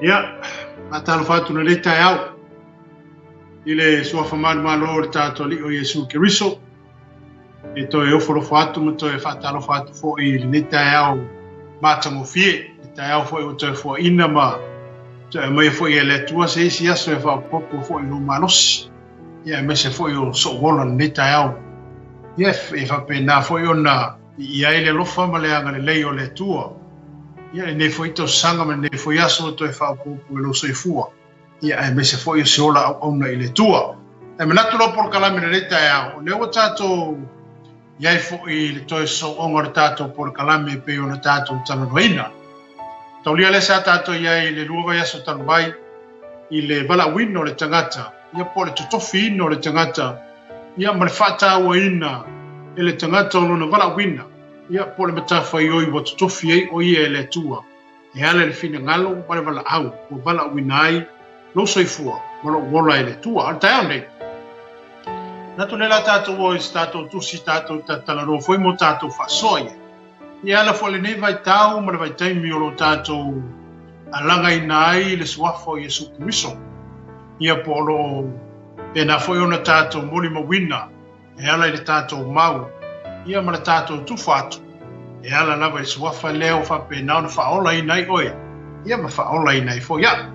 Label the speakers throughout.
Speaker 1: Ia, atalo fatu na le tai au. Ile suafa malo le tato li o Yesu Keriso. E to e oforo fatu mo to e fatalo fatu fo i le tai au matango fie. Le tai au fo i to e fo ina ma. To e mai fo i le tua se isi aso e fa popo fo i no malos. Ia me se fo i o so wola le tai au. Ia e fa pena fo i ona ia ile lofa ma le anga le lei o le tua. Ia ne foi to sanga me ne foi aso to e fa po lo so fua. Ia e me se foi se ola ona ile tua. E me natu lo por kala me le ta o le o tato ia e foi le to so onga tato por kala me pe ona tato tano noina. To lia le sa tato ia ile luva ia so tano vai ile bala wino le tangata. Ia po le totofi no le tangata. Ia me fata o ina ele tangata no bala wina. Ia po le matafa i oi watu tofi ei oi e le tua. E ale le fina ngalo, pare wala au, o wala winai, lo soifua, wala e le tua. Al tae nei. Natu le la tātou o i tātou tusi tātou tatalaro, foi mo tātou whasoia. Ia ala fo le nei vai tau, ma le vai taimi o lo tātou alanga i nai le suafa o Yesu Keriso. Ia po lo, e na foi ona tātou moli mawina, e ala i le tātou mau, ia mana tātou tufatu. E ala lava i suafa leo fa penao na whaola i nei oe. Ia ma whaola i nei fo ia.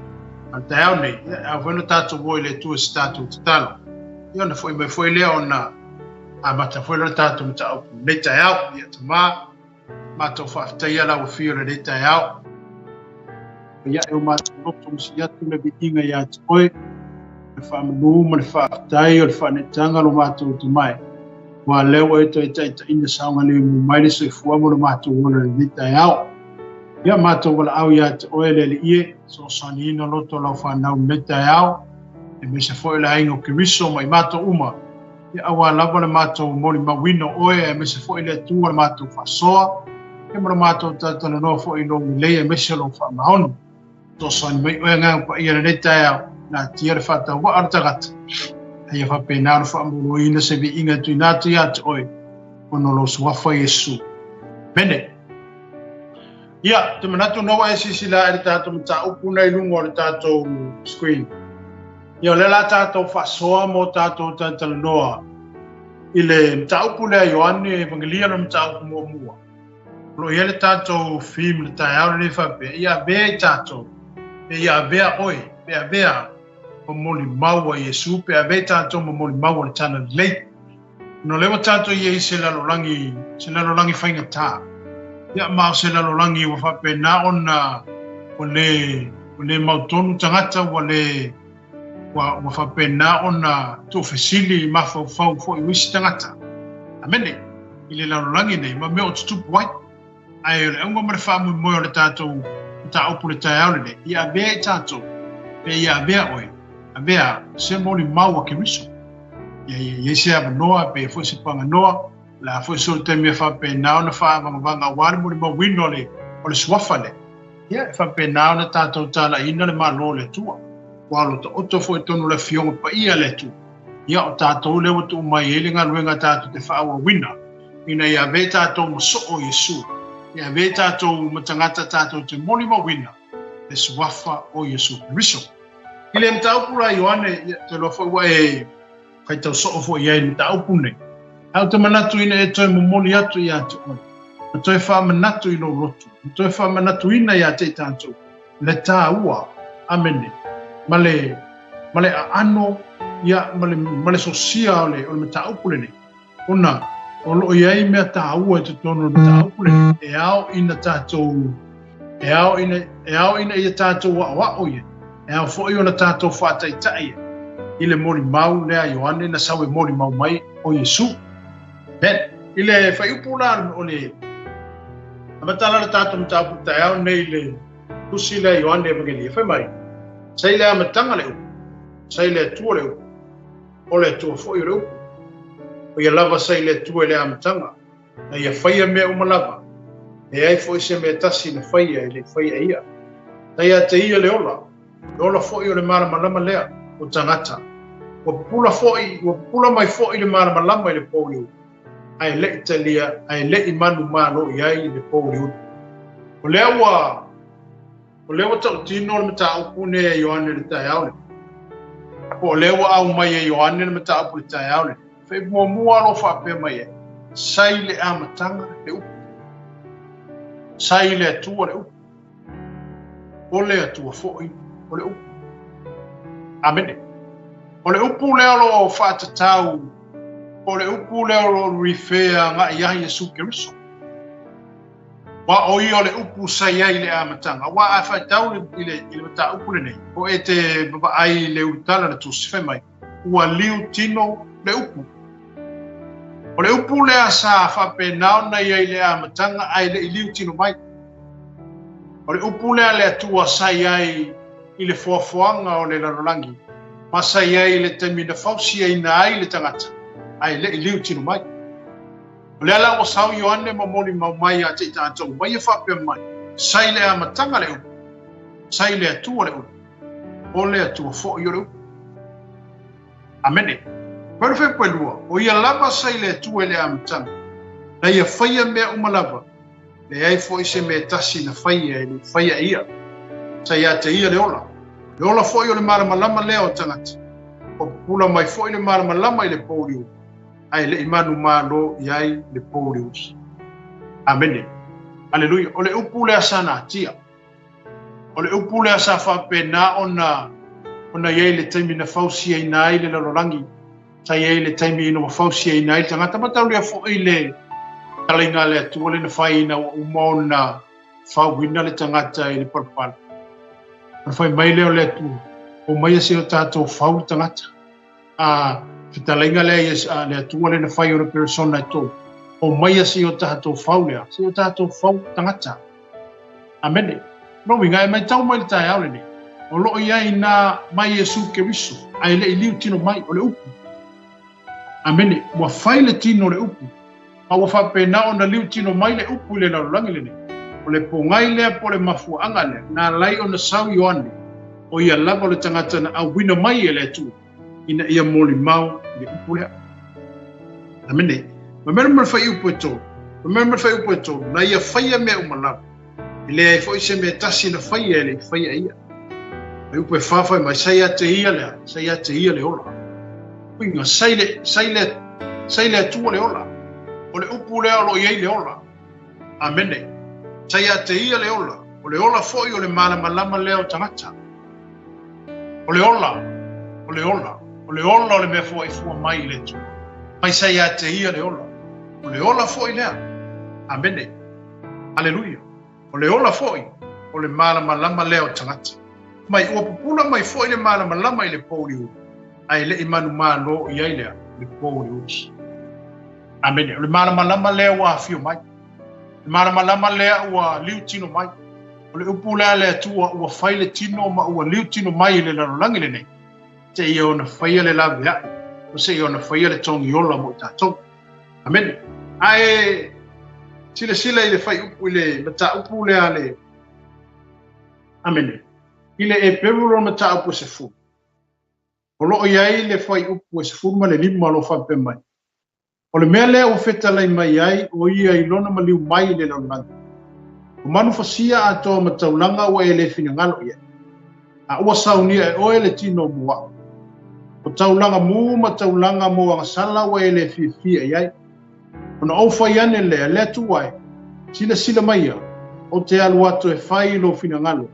Speaker 1: Al te au nei, a whena tātou boi le tua si tātou te talo. Ia na fwoi mai fwoi leo na a mata fwoi le tātou mta au. Nei tai au, ia ta mā. Mata o whaftai ala wa whio le nei tai au. Ia e o mata noto msi atu le bi inga i atu oe. Le whamanu, ma le whaftai o le whanetanga lo mata o te mai. Wa leo e to ita ina saunga le mai le se fua mo le mato wala le vita e au. Ia mato wala au ia te oele le ie, so sani ina loto lau whanau meta e au, e me se fo ila ingo Keriso mai mato uma. Ia awa lava le mato moli mawino oe, e me se fo ila tua le mato whasoa, e mo le mato tatana no fo ilo lei e me se lo whamahonu. So sani mai oe ngang pa ia le neta e au, na tia le whata wa artagata. Ia fa pena fa mo ina se bi inga tu na tu ya oi ono lo suafa Yesu bene ia te manatu no wa esi sila e tato mta upuna i lungo le tato screen ia le la tato fa soa mo tato tato noa ile mta upuna Ioane evangelia no mta upu mo lo ia le tato film le ta le fa be ia be tato ia be oi be o moli maua Yesu pe ave tātou mo moli maua le tana lei. No lewa tātou i se lalolangi whainga tā. Ia mao se lalolangi wa whape na ona o le mautonu tangata wa whape na ona tō whesili i mawhau fo i wisi tangata. Amene, i le lalolangi nei, ma meo tutupu wai. Ai o le ungo mare whaamu moi o le tātou ta upu le tai aure nei. Ia ave tātou, pe ia ave oe. Avea se moli maua Keriso. Ia se ava noa pe foi se panga noa la foi so te me fa pe na ona fa vanga wari moli mawino le o le suafa le. Ia fa pe na ona tatou tala ina le malo le tua. Walo to oto foi tonu le fionga pa ia le tu. Ia o tatou le o tu mai ele nga luenga tatou te fa wina. Ina ia ve tatou mo so o Yesu. Ia ve tatou matangata tatou te moli mawina le suafa o Yesu Keriso. Ile mtau pura Ioane te lo foi wa e kai tau so fo ia mtau pune. Au te manatu ina e toi momoli atu ia te oi. Ma toi wha manatu ino rotu. Ma toi wha manatu ina ia te tātou. Le tā ua, amene. Male a ano ia male sosia ole mtau pune ne. Ona o lo iai mea tā ua te tono mtau pune. E au ina tātou. E au ina ia tātou wa oie. E au fo i ona tātou whātai tae. I le mori mau lea Ioane na sawe mori mau mai o Yesu. Ben, i le whai upuna o le amatala le tātou mtapu tae au nei le tusi lea Ioane evangelia. Whai mai, sai lea matanga le upu, sai lea tua le upu, o lea tua fo i le upu. O ia lava sai lea tua lea matanga, na ia whaia mea umalava. E ai fo i se mea tasi na whaia i le whaia ia. Na ia te ia le ola. Ola foi o le marama lama lea o tangata. Wa pula mai foi le marama lama i le pōriu. Ai le italia, ai le i manu malo i ai le pōriu. O lea O lewa tau tino le mata upu ne e Ioane le tai aule. O lewa au mai e Ioane le mata upu le tai aule. Fai mua lo whape mai e. Sai le amatanga le upu. Sai le atua le upu. O le atua fo'i o le upu. Amene. O le upu leo lo whaatatau. O le upu leo lo rifea ngā iahi Yesu Keriso. Wa oi o le upu sai ai le amatanga. Wa a whaitau le mata upu le nei. O e te baba ai le utala le tusife mai. Ua liu tino le upu. O le upu lea sa whape nao na iai le amatanga ai le liu tino mai. O le upu lea le atua sai ai i le fuafuanga o le larolangi. Ma sai ai le temina fausi ai na ai le tangata. Ai le liu tino mai. O le ala o sau Ioane mamoli maumai a te ita atou. Mai e whape mai. Sai le amatanga le upu. Sai le atua le upu. O le atua fo'i o le upu. Amene. Pero fe pelua. O ia lava sai le atua le amatanga. Na ia whaia mea umalava. Le ai fo'i se me tasi na whaia e le whaia ia. Sai a te ia le ola. Le ola fo'i o le maramalama lea o tangata. O pula mai fo'i le maramalama i le pōriu. Ai le imanu malo iai le pōrius. Amene. Aleluia. O le upu lea sana tia. O le upu lea sa whapena ona iai le taimi na fausi ai nai le lalorangi. Ta iai le taimi ino fausi ai nai. Tangata matau lea fo'i le talinga le atua le na whai ina umaona whauwina le tangata i le parpala. Na whai mai leo le atua. O mai a se o tātou whau tangata. Fitalenga le atua le na whai o le persona tō. O mai a si o tātou whau lea. Si o tātou whau tangata. Amene. No winga e mai tau mai le tai au le ne. O loo iai nā mai Yesu Keriso. Ai le iliu tino mai o le upu. Amene. Wa whai le tino le upu. A wa whapena o na liu tino mai le upu le larolangi le ne. O le pongai lea po le mafua anga lea. Nā lai o na sau Ioane. O ia lava le tangata na awina mai e le atua. Ina ia moli mau le upu lea. Amene. Mamena mara whai upu e tō. Mamena mara whai upu e tō. Na ia whaia mea umalawa. I lea e fwoi se mea tasi na whaia e le whaia ia. Mai upu e whawhai mai sai a te ia lea. Sai a te ia le ola. Uinga sai le atua le ola. O le upu lea lo iei le ola. Amene. Sai a te ia le ola. O le ola fwoi o le malama lea o tangata. O le ola. O le ola. O le ola o le mea fwoi fua mai le tu. Mai sai a te ia le ola. O le ola fwoi lea. Amene. Aleluia. O le ola fwoi. O le malama lea o tangata. Mai ua pupula mai fwoi le malama i le pōriu. Ai le imanu malo i ai lea. Le pōriu. Amene. O le malama lea ua hafio mai. Le malama lea ua liu tino mai. O le upu lea lea tua ua whai le tino ma ua liu tino mai i le larolangi le nei. Te ia o na whaia le lawe hai. O se ia o na whaia le tongi ola mo i tātou. Amen. Ai, sila i le whai upu i le mata upu lea le. Amen. I le e peruro mata upu se fu. O loo iai le whai upu se fu ma le lima lo whape mai. O le mea lea o feta lai mai ai o ia i lona ma liu mai le larolangi. O manu fasia a toa mataulanga o e le finangalo ia. A ua saunia e oe le tino mua. O taulanga mu ma taulanga mo ang sala wa ele fifia iai. O na ofa iane le tuai. Sila mai ia. O te alu atu e whai lo finangalo.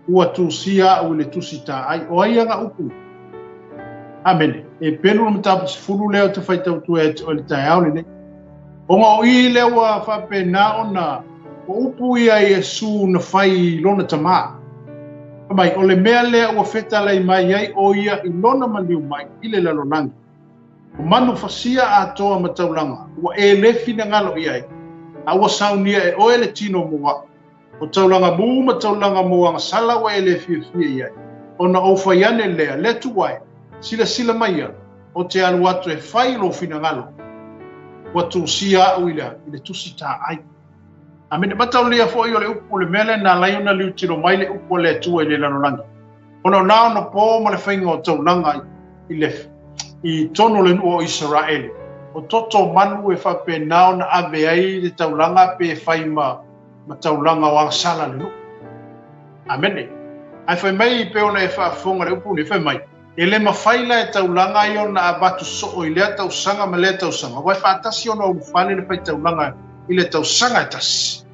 Speaker 1: Ua tu sia au le tusita ai. O ai anga upu. Amen. E penu na mtapu sifuru leo te whai tau tu e o le tai au le ne. O nga o i leo a whape na o na. O upu ia Yesu na whai lona tamaa. Mai o le mea lea ua feta lai mai ai o ia i lona maliu mai i le lalonangi. O manu fasia a toa mataulanga. Ua e le finangalo i ai. A ua saunia e oe le tino mua. O taulanga mu mataulanga mua nga sala wa e le fia i ai. O na ofa iane lea le tuwai. Sila mai ia. O te alu atu e whai lo finangalo. Ua tu sia au i le tusita ai. A mene matau lea fo i o le upu le mele na laiona liu tino mai le upu le tua i le lanolangi. Ono nao no po ma le whainga o taulanga i tono le nuo Israeli. O toto manu e whape nao na ave ai le taulanga pe whai ma taulanga o angsala le nuo. Amene. Ai fai mai pe ona e whaafonga le upu ni fai mai. E le mawhaila e taulanga i ona abatu so i lea tausanga ma lea tausanga. Wai whaatasi ona ufale le pai taulanga i le tausanga e tasi.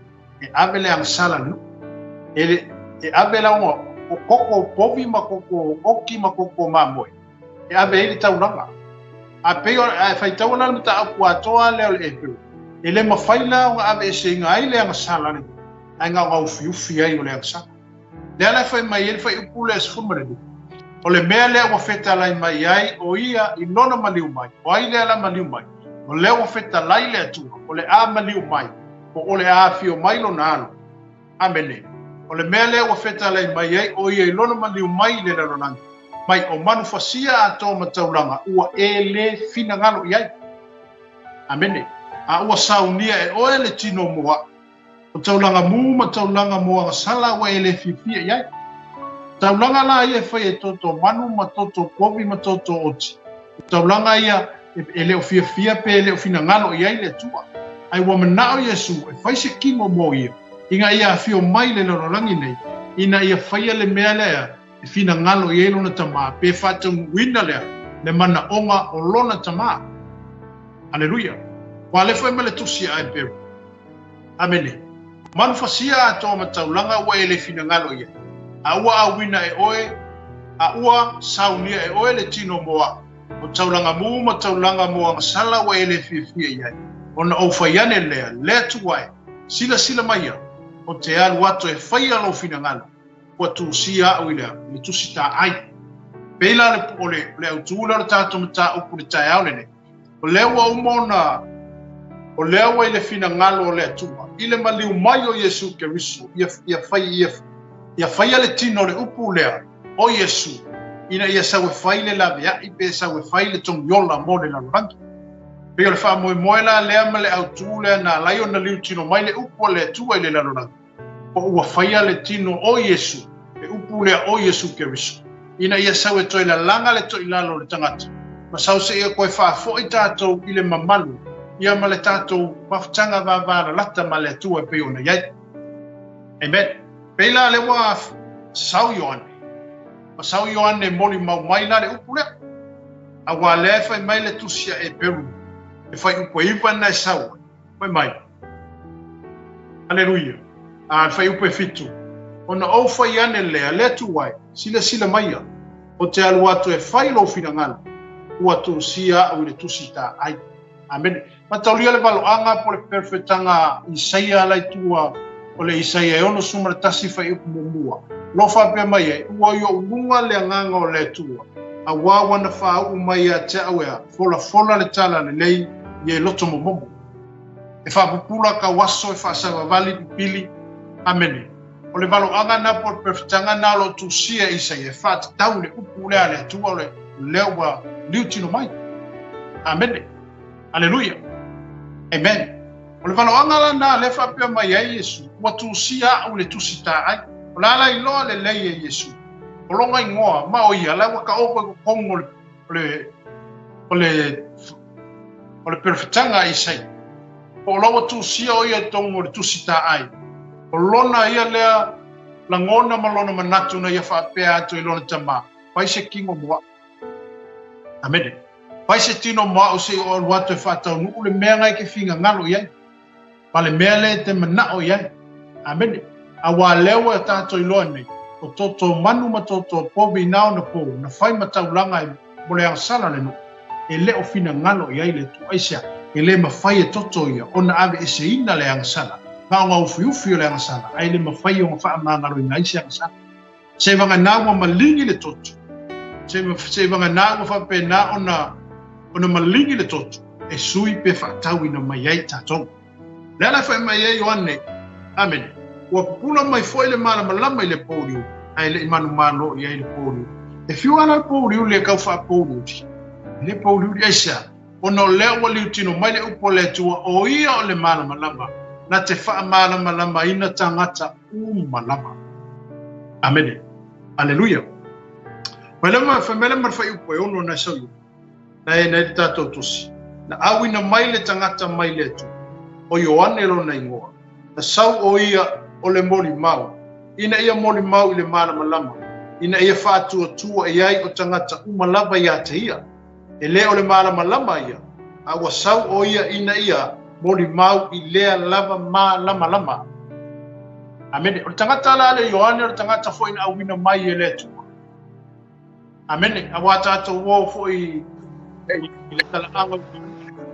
Speaker 1: E ave le angsala nu. E ave la unga o koko povi ma koko oki ma koko mamoe. E ave ele taulanga. A pe ona e fai taulanga mita apu atoa leo le epeu. E le mawhaila unga ave e se inga ai le angsala ni. Ai ngā ngau fiufi ai o le angsala. Le ala fai mai ele fai upule e sfumare ni. O le mea lea ua feta lai mai ai o ia i nona maliu mai. O ai lea la maliu mai. O lea ua feta lai lea tua. O le a maliu mai. O le a fio mai lo na alo. Amene. O le mea lea ua feta lai mai ai o ia i nona maliu mai le lalonanga. Mai o manu fasia a tō matauranga. Ua e le fina ngalo i ai. Amene. A ua saunia e oe le tino mua. O taulanga mu ma taulanga mua ngasala ua e le fifia i ai. Taulanga la ia fai e toto manu ma toto povi ma toto oti. Taulanga ia e leo fia pe leo fina ngalo i ai le tua. Ai wa manao Yesu e fai se kimo mo ia. Inga ia fio mai le lorolangi nei. Ina ia fai le mea lea e fina ngalo i ai lona tama. Pe fatang wina lea le mana onga o lona tama. Aleluia. Wa le fai mele tusi ai peru. Amene. Manu fasia ato ma taulanga wa e le fina ngalo i ai. A ua awina e oe, a ua saunia e oe le tino moa. O taulanga mu ma taulanga moa ngasala wa ele fifia iai. O na au faiane lea tuwae, sila maia. O te alu ato e fai alo fina ngalo. Ua tuusia au ilea, le tusita ai. Peila le pole, le au tuula le tato mta upu le tae au lene. O lea ua umona, o lea wa ele fina ngalo o lea tua. Ile maliu mai o Yesu ke risu, ia fai le tino le upu lea o Yesu. Ina ia sawe fai le lavea, i pe sawe fai le tong yola mo le lalurangi. Pe o le wha moe la lea ma le autu lea na lai o na liu tino mai le upu le tua i le lalurangi. O ua fai le tino o Yesu, le upu lea o Yesu ke risu. Ina ia sawe toi la langa le toi lalo le tangata. Ma sau se ia koe wha fo i tātou i le mamalu. Ia ma le tātou mafutanga vāvāra lata ma le tua pe o na iai. Amen. Peila le wa sau Ioane. Ma sau Ioane moli mau mai la le upu lea. A wa le fai mai le tusia e peru. E fai upo iwa na e sau. Fai mai. Aleluia. A fai upo e fitu. Ona o fai ane lea le tuwai. Sila maia. O te alu atu e fai lo fina ngana. Ua tusia au le tusita ai. Amen. Ma taulia le valo anga po le perfetanga Isaia lai tua. O le Isaia e ono suma le tasi fai upu mumua. Lo fa pe mai e, ua yo ununga le nganga o le tua. A wawa na fa u mai a te awea, fola le tala le lei, ye loto momomo. E fa pupula ka waso e fa sawa vali pili, amene. O le valo anga na por perfetanga na lo tusia Isaia, e fa te tau le upu lea le tua le lewa liu tino mai. Amene. Aleluia. Amen. O le valo anga na le fa pe mai e Yesu, ua tusia au le tusita ai. O la lai loa le lei e Yesu. O longa ingoa, ma o ia, la waka opo kongo o le perfetanga i sei. O lawa tusia o ia tongo le tusita ai. O lona ia lea, la ngona ma lona manatu na ia whaapea atu i lona tama. Pai se kingo mua. Amene. Pai se tino mua o se o alwatu e whaatau nuku le mea ngai ke finga ngalo iai. Pa le mea le te manao iai. Amene. A wā lewa e tātou i loa nei. O toto manu ma toto pobi nao na po. Na whai mataulanga e mole ang sala le no. E le o fina ngalo i ai le tu aisia. E le mawhai e toto ia. O na ave e se ina le ang sala. Ngā ngā ufi le ang sala. Ai le mawhai o ngā wha ngaro i ngaisi ang sala. Se wanga nāwa malingi le toto. Se wanga nāwa whape nā o na malingi le toto. E sui pe whaatau ina mai ai tātou. Lea whai mai ai o ane. Amen. Ua pula mai foi le mana malama i le pōriu. Ai le imanu malo i ai le pōriu. E fiu ana le pōriu le kau wha pōriu ti. Le pōriu di aisa. O no leo wa liu tino mai le upo le tua o ia o le mana malama. Na te wha mana malama ina tangata malama. Amene. Aleluia. Malama whamela marwhai upo e ono na sau. Na e nei tātou tosi. Na awina mai le tangata mai le tua. O Ioane lo na ingoa. Na sau o ia o le moli mau. ina ia moli mau i le malamalama ina ia faatuatua e ai o tagata uma lava iā te ia e lē o le malamalama ia aua sau o ia ina ia moli mau i lea lava malamalama amene o le tagata la le Ioane o le tagata foʻi na auina mai e le atua amene aua tatou ō foʻi i le talaaga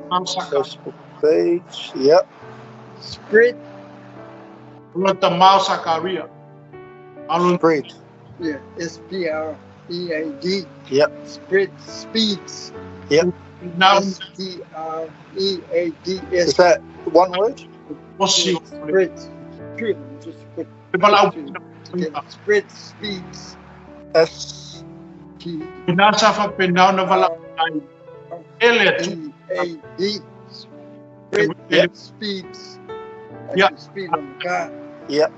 Speaker 2: Facebook page, yep.
Speaker 3: Spread.
Speaker 1: Lota Mao Sakaria.
Speaker 2: Spread.
Speaker 3: Yeah, SPREAD.
Speaker 2: Yep.
Speaker 3: Spread speeds.
Speaker 2: Yep.
Speaker 1: Now,
Speaker 3: SPREADS.
Speaker 2: Is that one word?
Speaker 1: what's your
Speaker 3: Spread. Good. Just put spread speeds.
Speaker 2: S.
Speaker 3: T
Speaker 1: Nasa fa penau na vala ai. Ele tu.
Speaker 3: EAD. Spread
Speaker 2: Yep.
Speaker 3: speeds. Like
Speaker 1: Yeah.
Speaker 3: the speed on the car.
Speaker 2: Yep.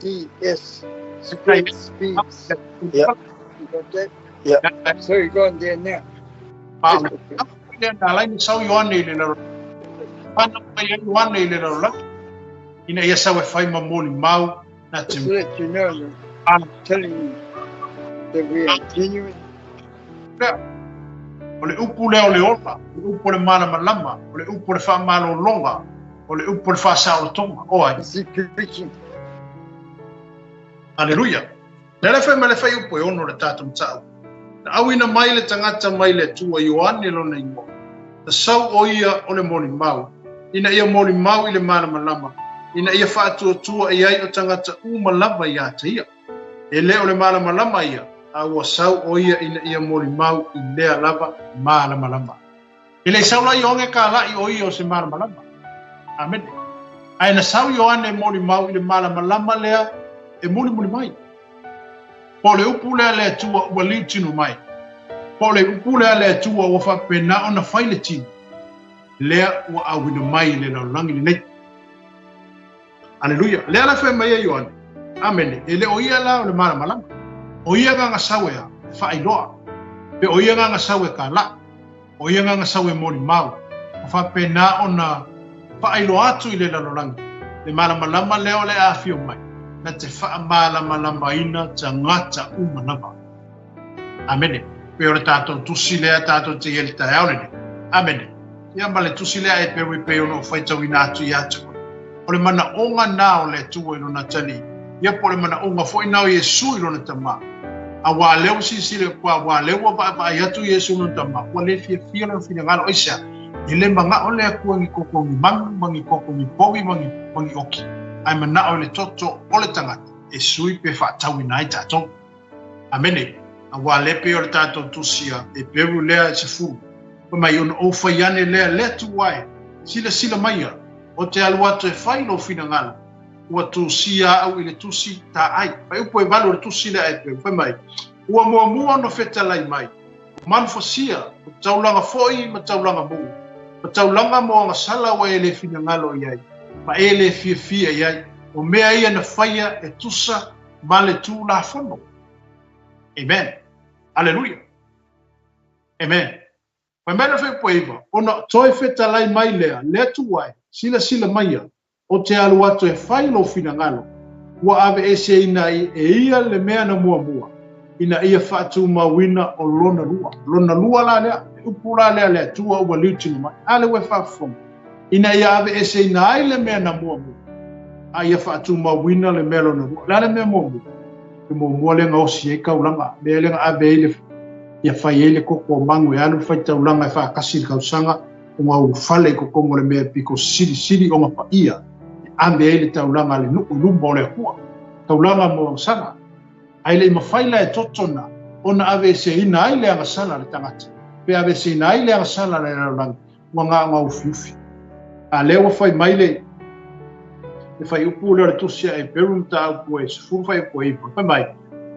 Speaker 3: SPEEDS. Spread speeds.
Speaker 2: Yep.
Speaker 3: You got that?
Speaker 2: Yep.
Speaker 3: So you're going there now.
Speaker 1: Pa. Na lai ni sau Ioane le na. Pana pa Ioane le na. Ina ia sau e fai mamoli mau na
Speaker 3: Just
Speaker 1: te.
Speaker 3: to let you know that
Speaker 1: Ana.
Speaker 3: I'm telling you that we are genuine.
Speaker 1: O le upu leo le ola, o le upu le malamalama, o le upu le whaamalolonga, o le upu le whaasaolotonga. O ai.
Speaker 3: Is he preaching?
Speaker 1: Aleluia. Nere whai mele whai upu e ono le tātou mtau. Na awina mai le tangata mai le tua Ioane lo na ingo. Na sau o ia o le moli mau. Ina ia moli mau i le malamalama. Ina ia whaatua i ai o tangata umalama i a te ia. E le o le malamalama ia. Aua sau o ia ina ia moli mau i lea lava malamalama. I le sau la i onge ka lai o ia o se malamalama. Amen. Ai na sau Ioane moli mau i le malamalama lea e muli mai. Po le upu lea le tua ua liu tinu mai. Po le upu lea le tua ua whapena o na whai le tinu. Lea ua awina mai le laulangi le nei. Aleluia. Lea la whai mai e Ioane. Amen. E le o ia la o le malamalama. O ia nganga sawe a whaailoa. Pe o ia nganga sawe ka la. O ia nganga sawe moli mau. O whapena o na whaailoa atu i le laulangi. Le malamalama leo le a fio mai. Na te whaamalamalama ina ta ngata umanama. Amene. Pe ora tātou tusi lea tātou te ieri tai aurene. Amene. Ia male tusi lea e pewe pe ono whaitau ina atu i atu. O le mana onga nao le tua ilo na tani. Ia po le mana onga fo inao Yesu ilo na tama. A wā leo sisile kua wā leo wa i atu Yesu ilo na tama. Wa le fia fia na fina ngalo isa. I le manga o le kua ngi koko ngi mangu, mangi koko ngi pogi, mangi oki. Ai mana o le toto o le tangata. E sui pe whaatau ina i tātou. Amene. A wā le pe o le tātou tusia. E peru lea se furu. Pa mai ono o whaiane lea lea tu wae. Sila maia. O te aluato e whai lo fina ngalo. Ua tusia au i le tusi ta ai. Pai upo e valo le tusi lea e peru. Pa mai. Ua mua no feta lai mai. Manfosia. O taulanga foi ma taulanga muu. Ma taulanga mo anga sala wa e le fina ngalo i ai. Ma e le fia iai, o mea ia na whaia e tusa ma le tū la whono. Amen. Aleluia. Amen. Pai mena whai poiva, ona toi wheta lai mai lea tuai, sila maia, o te alu atu e whailo fina ngalo, ua ave e se ina e ia le mea na mua, ina ia whaatu mawina o lona lua la lea, upu la lea tua ua liutinu mai, ale we whaafonga. Ina ia ave e se ina ai le mea na mua. A ia whaatu mawina le mea lona mua. Lea le mea mua. E mua le ngā osi e kaulanga. Mea le ngā ave e le ia whai e le koko o mangu e alu whai taulanga e whaakasi le kausanga o ngā ufale ko kongo le mea piko siri o ngā paia. Ave e le taulanga le nuku lumba o le hua. Taulanga mo sanga. Ai le ima whaila e totona. Ona ave e se ina ai le anga sala le tangata. Pe ave se ina ai le anga sala le laulangi. Ua ngā ufiufi. A leo fai mai le fai upu le tusia e peru ta upu e sifuru fai upu e ipa. Fai mai,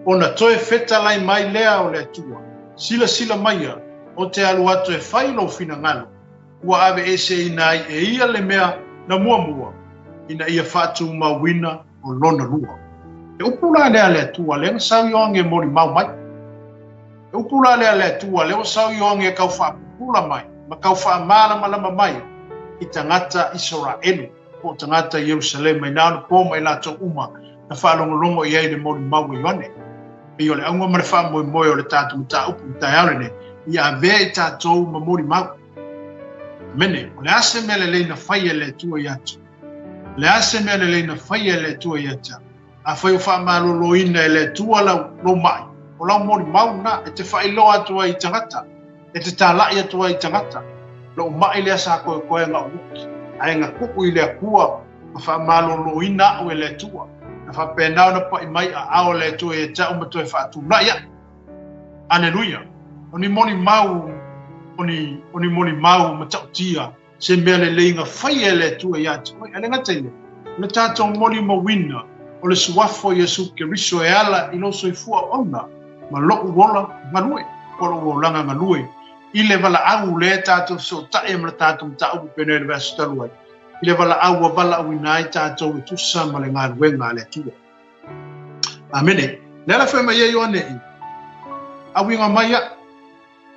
Speaker 1: ona toe feta lai mai lea o le atua. Sila maia, o te alu atu e fai lo fina ngalo. Ua ave e se ina e ia le mea na mua. Ina ia fatu mawina o lona lua. E upu la lea le atua, lea sau yonge mori mau mai. E upu la lea le atua, lea sau yonge kau wha pupula mai. Ma kau wha malama mai. I tangata Israelu. po tangata Jerusalem mai na po mai la to uma na whaalongolongo i le mori mau i wane. I ole aunga mare wha moi o le tātou mta upu mta aole ne, i a vea i tātou ma mori mau. Mene, o le ase mea le leina whaia le tua i atu. Le ase mea le leina whaia le tua i atu. A whai o wha malolo ina e le tua lau mai. O lau mori mau na, e te whai loa atua i tangata. E te tālai atua i tangata. Lau mai le asa koe ngā uki. Ai ngā kuku i le akua, ma wha malolo ina o e le tua. Na wha pēnau na pa i mai a ao le tua i tau ma toi wha atu na ia. Aleluia. Oni moni mau, oni moni mau ma tau tia, se mea le leinga whaia le tua i atu. Oi, ane ngata ile. Le tātou moni ma wina, o le suafo Yesu ke riso e ala i loso i fua ona, ma loko wola ngalue, koro wolanga ngalue. I le wala au le tātou so tae ma le tātou mta upu pene le vasa taluai. I le wala au a wala au inai tātou i tusa ma le ngā ruenga le tua. Amene, le ala whema ia ioane i. Awinga mai a,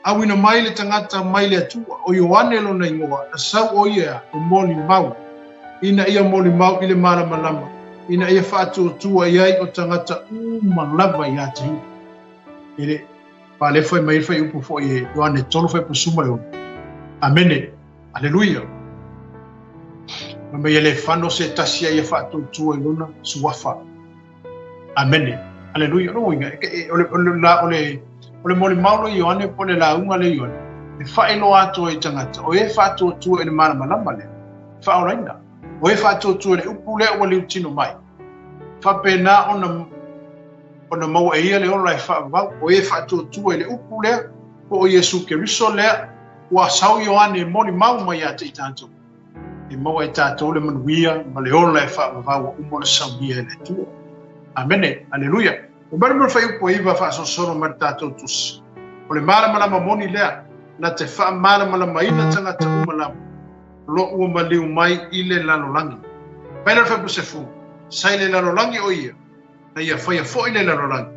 Speaker 1: awina mai le tangata mai le atua, o ioane lo na ingoa, na sau o ia o moli mau. Ina ia moli mau i le mara malama. Ina ia whātua tua iai o tangata lava i ati. Ile, pa le whai mai whai upu fo i ioane tolo whai pasuma leo. Amene, aleluia. Mai le whano se tasia ia whātua tua i luna suafa. Amene, aleluia. No inga, ole moli maulo i ioane po le launga le ioane. E whae lo ato i tangata. O e whātua tua i le mara malama le. Whao raina. O e whātua tua le upu lea ua liu tino mai. Whapena ona mau e ia le ola e whaavau. O e whātua tua i le upu lea. O Yesu ke riso lea. Ua sau Ioane e moli mau mai ate i tātou. E mau e tātou le manuia. Ma le ola e whaavau. O umole saunia e le tua. Amene. Aleluia. O mara mara whai upu e iwa whaasosoro mara tātou tusi. O le mara malama moni lea. Na te wha mara malama ina tangata umalama. Lo ua maliu mai i le lalolangi. Paina whaipu se fu. Sai le lalolangi o ia. Na ia whaia fo i le lalolangi.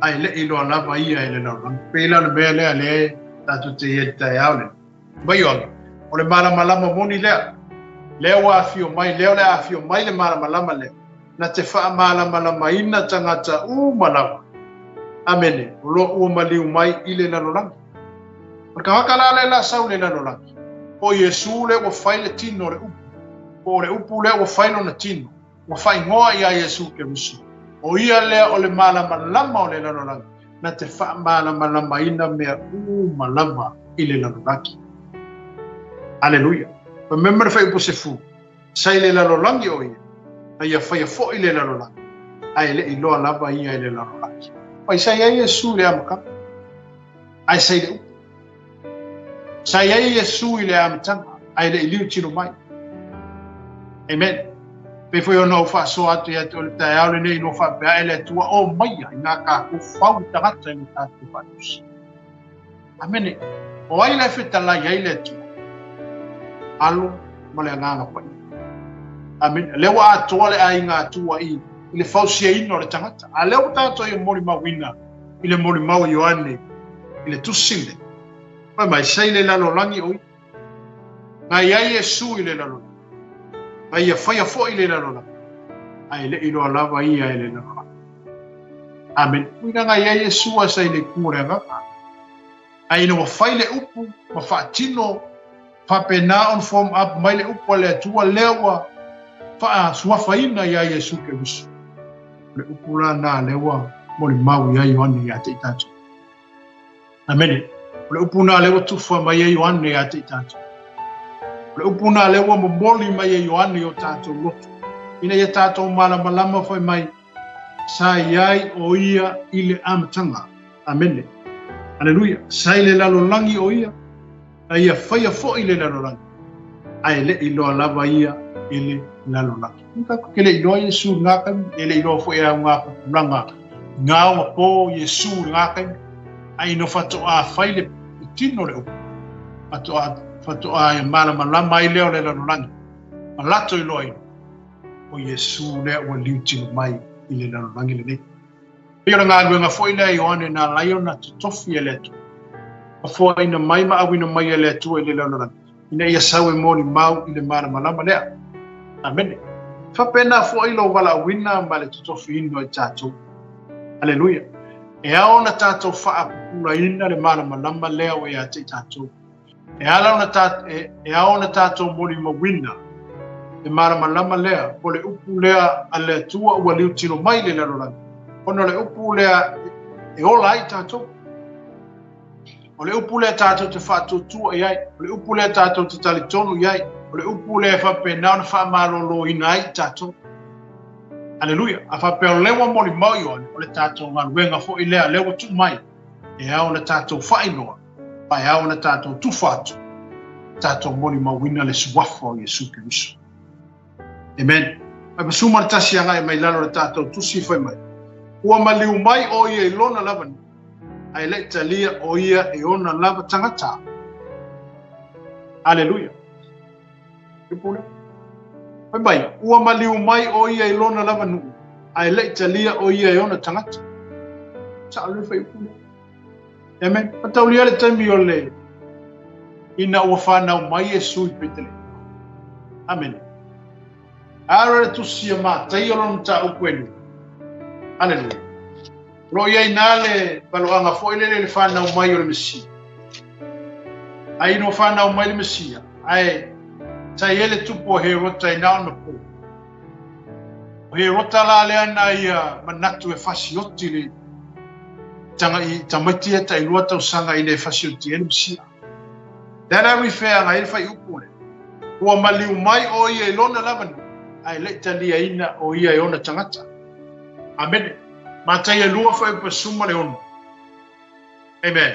Speaker 1: Ai le ilo alava ia i le lalolangi. Pela na mea lea le tatu te ia tai aule. Mai oangi. O le mara malama moni lea. Lea wa afio mai. Lea le afio mai le mara malama lea. Na te wha mara malama ina tangata malama. Amene. Lo ua maliu mai i le lalolangi. Marka wakala le la sau le lalolangi. O Yesu le wa fai le tino le upu. O le upu le wa fai na tino. Wa fai ngoa ia Yesu ke riso. O ia le o le malama lama o le lalolangi. Na te wha malama lama ina mea malama i le lalolaki. Aleluia. Pa memere fai upo se fu. Sai le lalolangi o ia. Na ia fai fo i le lalolangi. Ai le iloa lava ia i le lalolaki. Pai sai ai Yesu le amaka. Ai sai le upu. Sai ai Yesu i le amatanga, ai le iliu tino mai. Amen. Pe foi ono fa so atu ia te tai aule nei no fa pe ele tua o mai ai nga ka ku fau tangata i ta tu patus. Amen. O ai le feta la ia le tu. Alu mo le nga pa. Amen. Le wa atu le ai nga tua i le fau sia ino le tangata. A le o tato i mori mawina, i le mori mau Ioane, i le tusile. Mai sai le lalolangi oi. Ngai ai Yesu i le lalolangi. Ai ia whaia fo i le lalolangi. Ai le ilo alava ia i le lalolangi. Amen. Uina ngai ai Yesu a sai le kurenga. Ai no whai le upu, ma whaatino, whapena on form up, mai le upu le atua lewa, wha suafaina ia Yesu ke riso. Le upu la na lewa, moli mau ia Ioane ia te itatu. Amen. Le upuna lewa tufa mai e Ioane a te tātou. Le upuna lewa momoli mai e Ioane o tātou lotu. Ina ia tātou malama whai mai. Sa iai o ia i le amatanga. Amene. Aleluia. Sai le lalolangi o ia. A ia whaia fo i le lalolangi. Ai le iloa lava ia i le lalolangi. Nika ke le iloa Yesu ngākai. E le iloa fo ia ngā kukuranga. Ngā o po Yesu ngākai. Ai no whatoa whai le tino le upu. Whatoa e malama lama i leo le lalolangi. Ma lato i loa ino. O Yesu lea ua liu tino mai i le lalolangi le nei. Pio na ngā luenga fo i lea Ioane na laio na tutofi e le tu. A fo ina mai ma awina mai e le tu e le lalolangi. Ina ia sau e mori mau i le malama lama lea. Amen. Whapena fo i lo wala wina ma le tutofino e tātou. Hallelujah. E aona tātou whaapura ina le malama lea o ea te tātou. E aona tātou mori mawina e malama lea po le upu lea a le tua ua liu tino mai le lalorani. Ono le upu lea e ola ai tātou. O le upu lea tātou te whaatotua i ai. O le upu lea tātou te talitonu i ai. O le upu lea whapena ona whaamalolo ina ai tātou. Hallelujah. A whapea o lewa mori mau i o le tātou ngaruenga fo i lea lewa tu mai. E au na tātou whainoa. Pai au na tātou tufatu. Tātou mori mawina le suwafo o Yesu Kiriso. Amen. Pai pasuma tasi angai mai lalo le tātou tusi whai mai. Ua maliu mai o ia i lona lavani. Ai le talia o ia e ona lava tangata. Hallelujah. Ipule. Pai bai, ua maliu mai o ia i lona lavanu. Ai le talia o ia e ona tangata. Sa alwe fai ipule. Amen. Pataulia le taimi o le. Ina ua whanau mai e sui petele. Amen. Ara le tusia ma, tai o lona ta ukwenu. Hallelujah. Ro ia inale paloanga fo ile le whanau mai o le Mesia. Ai no whanau mai le Mesia. Ai tai ele tupo he rota ina ona po. He rota la le ana ia manatu e fasioti le tanga i tamatia tai lua tau sanga i le fasioti e le Mesia. Dana rifea ngai fai upole. Ua maliu mai o ia i lona lavanu. Ai le talia ina o ia i ona tangata. Amen. Matai e lua fai pasuma le ono. Amen.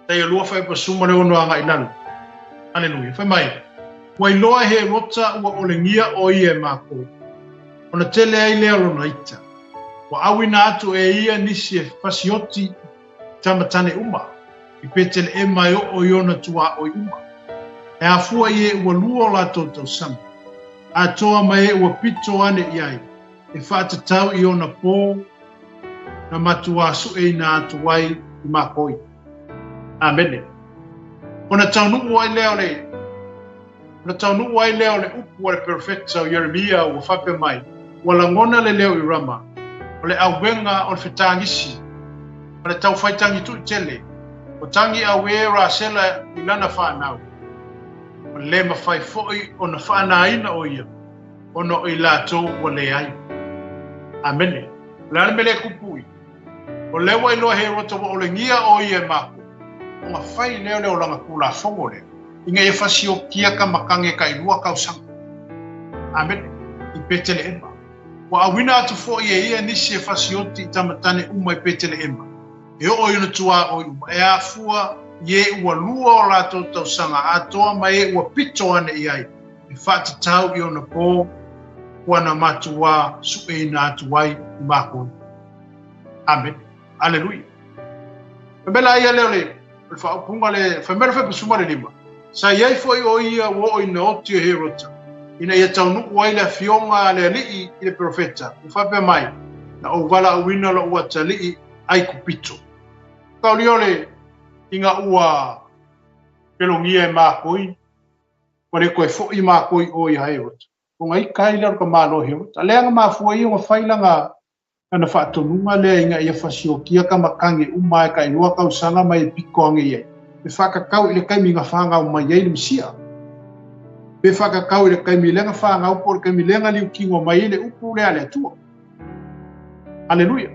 Speaker 1: Tai e lua fai pasuma le ono anga inanu. Hallelujah. Fai mai. Wai loa he rota ua olengia o ia e mako. Ona tele ai lea lona ita. Wa awina atu e ia nisi e fasioti tamatane uma. I petele e mai o iona tua o uma. E afua i e ua lua la tau sama. A toa mai e ua pito ane iai. E whaatatau i ona pō na matua su e na atuai i makoi. Amen. Ona taunuu ai leo le. Ona taunuu ai leo le upu le perfecta o Yeremia o whape mai. Wala ngona le leo i rama. O le auwenga o le whetangisi. O le tau whaitangi tu tele. O tangi a wera sela i lana whanau. O le mawhai foi o na whanaina o ia. O no i lato o le ai. Amen. Lana mele kupui. O lewa i loa he rota wa olengia o ia mako. O nga whai leo leo langa kula fongo le. Inga e fasio kia ka makange ka ilua kausanga. Amen. I petele ema. Wa awina atu fo ia nisi e fasioti tamatane uma i petele ema. E o ina tua o uma. E afua ye ua lua o lato tausanga. Atoa ma e ua pito ane iai. E whati tau i ona po. Wana matua su e na atuai i mako. Amen. Hallelujah. Pembela ia leo le. Whaupunga le. Whamera whapasuma le lima. Sa iai foi o ia wo o ina oti o he rota. Ina ia taunu ua ila fionga le alii i le profeta. Uwhape mai. Na o wala uwina la ua talii ai kupito. Kauli ole inga ua pelongia e makoi. Wale koe fo i makoi o i hae rota. O ngai kai leo ka malo he rota. Leanga mafua i o whailanga ana whaatonunga lea inga ia fasiokia ka makange umai ka inua kausanga mai piko ange iei. Pe whakakau i le kai minga whangau mai iei le Mesia. Pe whakakau i le kai milenga whangau po le kai milenga liu kingo mai le upu lea le atua. Hallelujah.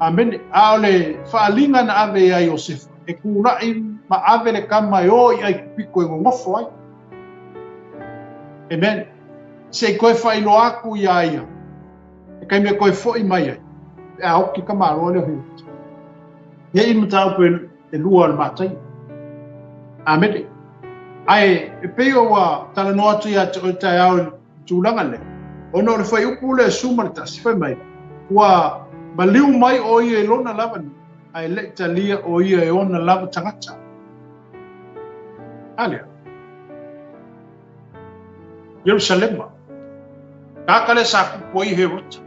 Speaker 1: Amen. A le whaalinga na ave ia Iosefa. E kurai ma ave le kama o i ai piko i ngofo ai. Amen. Se koe whailo aku i aia. E kai mea koe fo i mai ai. E a hoki ka maro leo hiu. Ia inu tau pe e lua al matai. Amen. Ai, e peo wa tala no atu ia o tai au tūlanga le. Ono le whai upu le sumarita, si whai mai. Wa maliu mai o ia e lona lava ni. Ai le talia o ia e ona lava tangata. Alea. Jerusalema. Kakale sa kupo i he rota.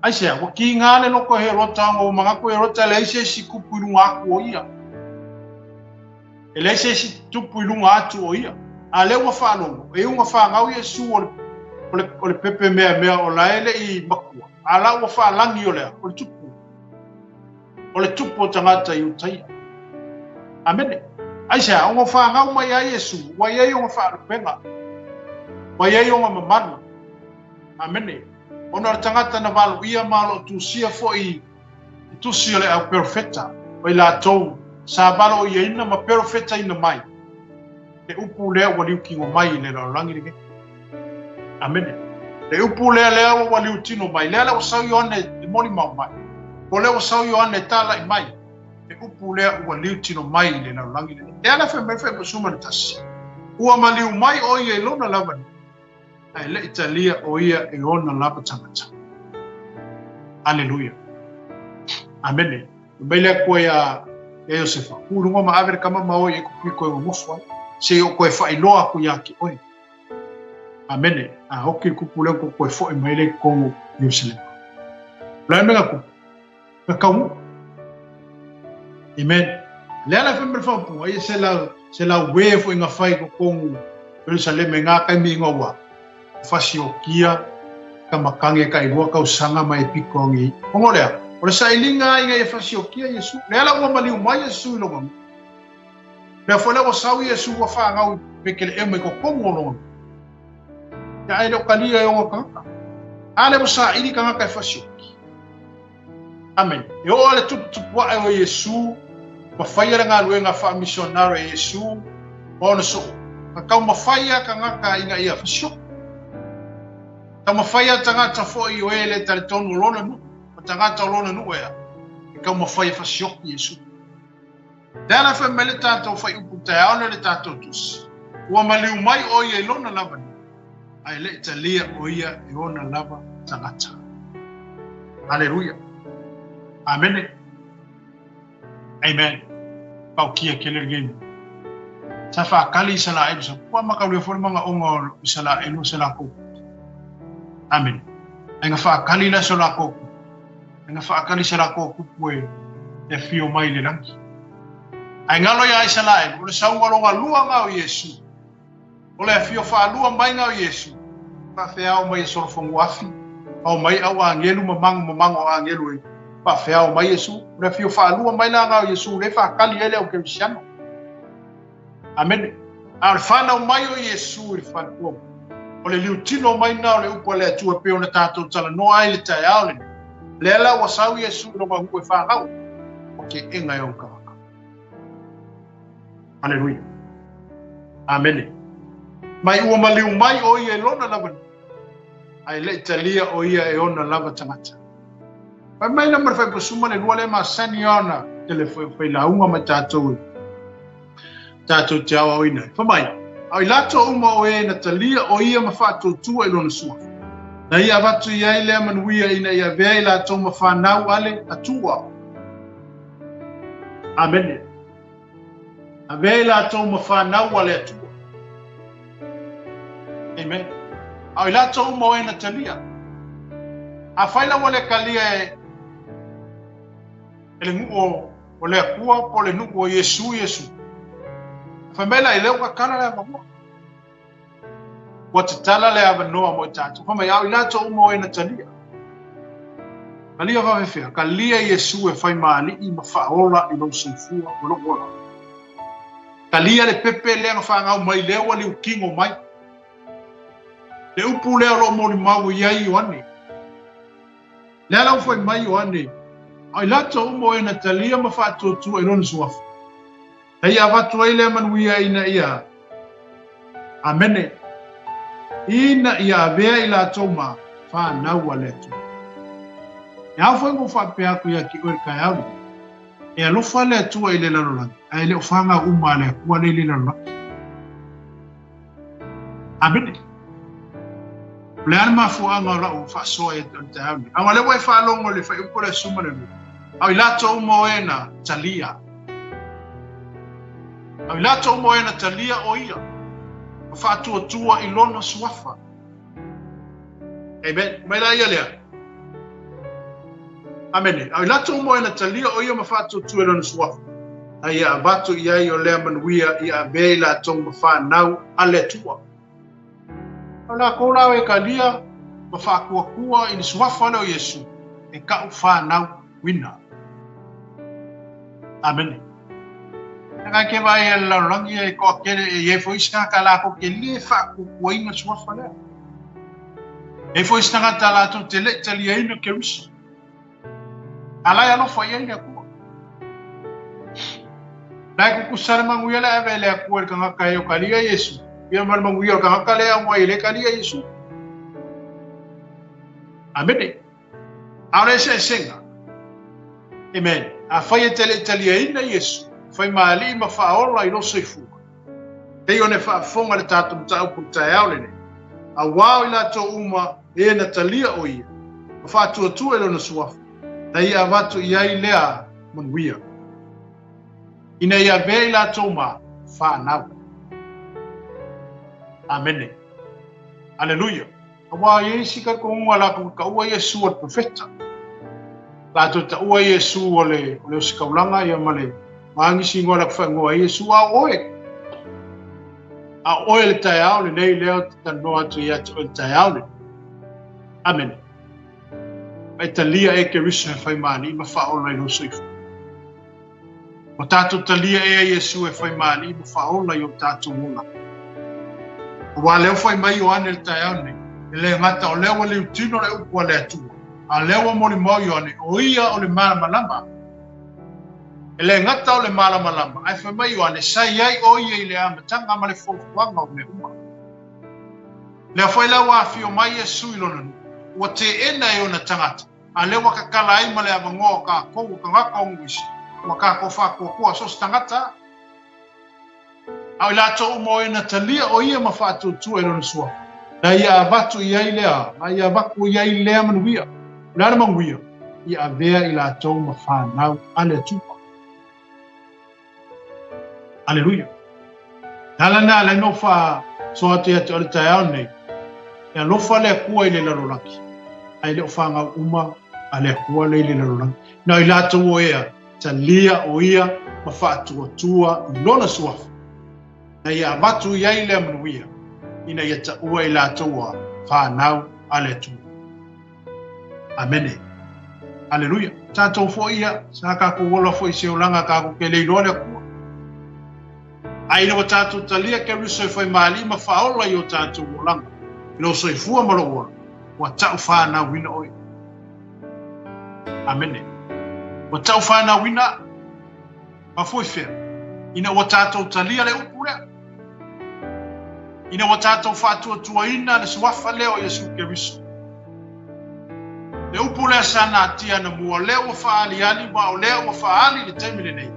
Speaker 1: Ai sea, wa ki ngale loko he rota o mga ko he rota le ise si kupu i lunga aku o ia. E le ise si tupu i lunga atu o ia. A le ua whanongo. E unga whangau Iesu o le pepe mea o la ele I makua. A la ua whalangi o lea, o le tupu. O le tupu o tangata I utaia. Amene. Aisha, unga whangau mai a Iesu. Wa iei unga wharupenga. Wa iei unga mamanu. Amene. Ona tangata na walu ia malo tu sia fo I tu sia le au perfecta. O I la tou. Sa balo ia ina ma perfecta ina mai. Le upu lea waliu kingo mai le la langi rike. Amene. Le upu lea waliu tino mai. Lea la wasau yoane le moni mau mai. O lea wasau yoane tala I mai. Le upu lea waliu tino mai le la langi rike. Lea la fe pasuma na tasi. Ua maliu mai o ia ilona lavani. Ai le Italia o ia e ona lava tangata. Aleluia. Amene. Ubele ko ya Josefa. Urungo ma aver kama ma o e ko e mofo. Se o ko e fa iloa ku ya ki oi. Amene. A hoki ku pule ko e fo e mai le ko Jerusalem. La menga ku. Ka kamu. Amen. Le ala fe mer fa pu ai se la we fo inga fai ko Jerusalem nga kai mi ngowa. Fasiokia kamakange kai lua kau sanga mai pikongi ngolea ora sailinga inga e fasiokia Yesu lela ua maliu mai Yesu lo ngam le fola o sawi Yesu wa fa ngau pekele e mai ko kongo ya ai lo kalia yo ka ale mo sa ini kanga kai fasioki amen yo ale tu wa e Yesu ma faia nga luenga fa missionary Yesu ona so ka ma faia kanga ka inga ia fasioki Tama whaia tangata fo I o ele tale tonu lona nu. O tangata lona nu ea. E kau ma whaia whasioki Yesu. Tēnā wha mele tātou whai upu te aona le tātou tusi. Ua maliu mai o ia I lona lava ni. Ai le Italia o ia e ona lava tangata. Aleluia. Amene. Amen. Pau kia kele geni. Sa wha kali isa la elu sa. Kua makaulua fole manga onga isa la elu sa la kupu. Amen. Enga whaakali la so la kōku. Enga whaakali sa la kōku pue e whio mai le rangi. Ai ngalo ia isa lae, o le saungalonga lua ngau Yesu. O le whio whaalua mai ngau Yesu. Pa whiao mai e sorofongu afi. Au mai au angelu mamango o angelu e. Pa whiao mai Yesu. O le whio whaalua mai la ngau Yesu. Le whaakali ele o kerusiano. Amen. Al whanau mai o Yesu i whanau. O le liu tino mai nao le upo le atua peo na tātou tala no ai le tai ao le. Le ala wasau Yesu no mahu e whāngau. O ke enga e o kawaka. Aleluia. Amen. Mai ua maliu mai o ia e lona lava. Ai le Italia o ia e ona lava tangata. Mai na marwhai pasuma le lua le masani ana te le whailaunga mai tātou. Tātou te awa oina. Whamai. Ai lato uma o e na talia o ia ma whātou tua I lona sua. Na ia watu ia I lea manuia ina ia vea I lato ma whanau ale atua. Amen. A vea I lato ma whanau ale atua. Amen. Ai lato uma o e na talia. A whaila wale kalia e le nguo o le akua po le nuku o Yesu. Famela I leo kakana le mamua. Wa te tala le ava noa mo tātou. Whamai au I lato uma o e na talia. Kalia whawewhea. Kalia Yesu e whai maali I ma whaola I lau sifua o loko ola. Kalia le pepe lea nga whangau mai leo wali u kingo mai. Le upu leo lo mori mau iai o ane. Lea lau whai mai o ane. Ai lato uma o e na talia ma whātua I lona suafu. Hei avatu ai lea manuia ina ia. Amene. Ina ia avea I latou ma whanau a lea tu. E hau whai mo whapea aku ia ki oe kai au. E alofa lea tua I le larolangi. Ai leo whanga uma lea kua le le larolangi. Amene. Le ane mafuanga rau whasoa e te hauni. Anga le wai whalongo le whai upo le suma le lu. Au I latou uma o e na talia. Au I lato mo e na talia o ia. Ma whātua tua I lona suafa. Amen. Mai la ia lea. Amen. Au I lato mo e na talia o ia ma whātua tua I lona suafa. ai a vatu ia I o lea manuia I a vei la tong ma whanau a le tua. O la kōrau e ka lia ma whakua I ni suafa leo Yesu e ka u whanau wina. Amen. Naka ke vai e la rangi e ko kere e ye fo iska ka la ko ke le whakua ina suafa leo. E fo iska ngata la tu te le tali e ina ke riso. Alai alo fa yenga ku. Dai ku kusara mangu yela ave le ku er kanga kayo kalia Yesu. Ia mal mangu yo kanga kale amo ile kalia Yesu. Amen. Ahora se senga. Amen. A fai tele ina Yesu. Fai mali ma fa ola I no soifu. Te one fa fonga le tatu mta upu tayao le. A wao ila to uma e na talia o ia. Fa tu tu elo no suafu. Na ia watu ia lea manuia. Ina ia vei la toma whanau. Amen. Aleluia. Awa Yesu ka konga la ka ua Yesu al profeta. La to ta ua Yesu ole sikaulanga ia male. Mangi singo la whangoa Yesu a oe. A oe le taiao le nei leo ta noa tu ia tu le taiao le. Amen. Mai talia e ke riso e whai mani ma whaola I no soifu. O tātou talia e Yesu e whai mani ma whaola I o tātou mula. O wā leo whai mai o ane le tai ane, e le ngata o leo le utino le upua le atua. A leo mori mau o ane, o ia o le malama lama. E le ngata o le malama lama, ai whai mai o ane, sai ai o ia I le amatanga ma le whauwhanga o me uma. Leo whai lau awhi o mai Yesu I lona nu, ua te ena e o na tangata. A lewa ka kala ai ma le avangoa ka kou ka ngaka o ngwisi. Wa ka ko whakua so stangata. Au la to umo e na talia o ia ma whātu tu e lona sua. Na ia avatu I ai lea, na ia avaku I ai lea manuia. Nara manguia, ia avea I la to ma whanau ale tupa. Aleluia. Nala na le no wha so atu atu ale tai au nei. Ia lofa le kua I le larolaki. Ai le o whanga uma a le kua le le larolaki. Na I la to o ea. Talia o ia ma whātua I lona suafu. Na ia watu I ai lea manuia. Ina ia ta ua I la toa whanau ale tu. Amene. Aleluia. Tātou fo ia. Sa kako wola fo I seolanga kako ke leilo le kua. Aina wa tātou talia ke riso I whai mali ma whaola I o tātou wolanga. Ilo soi fua malo ua. Wa tau whanau wina oi. Amene. Wa tau whanau wina, ma foi whea. Ina wa tātou talia le upura. Ina wa tātou whātua tua ina le suafa leo Yesu ke riso. Le upura sana atia na mua leo wa whaali ali, ma o leo wa whaali le temile nei.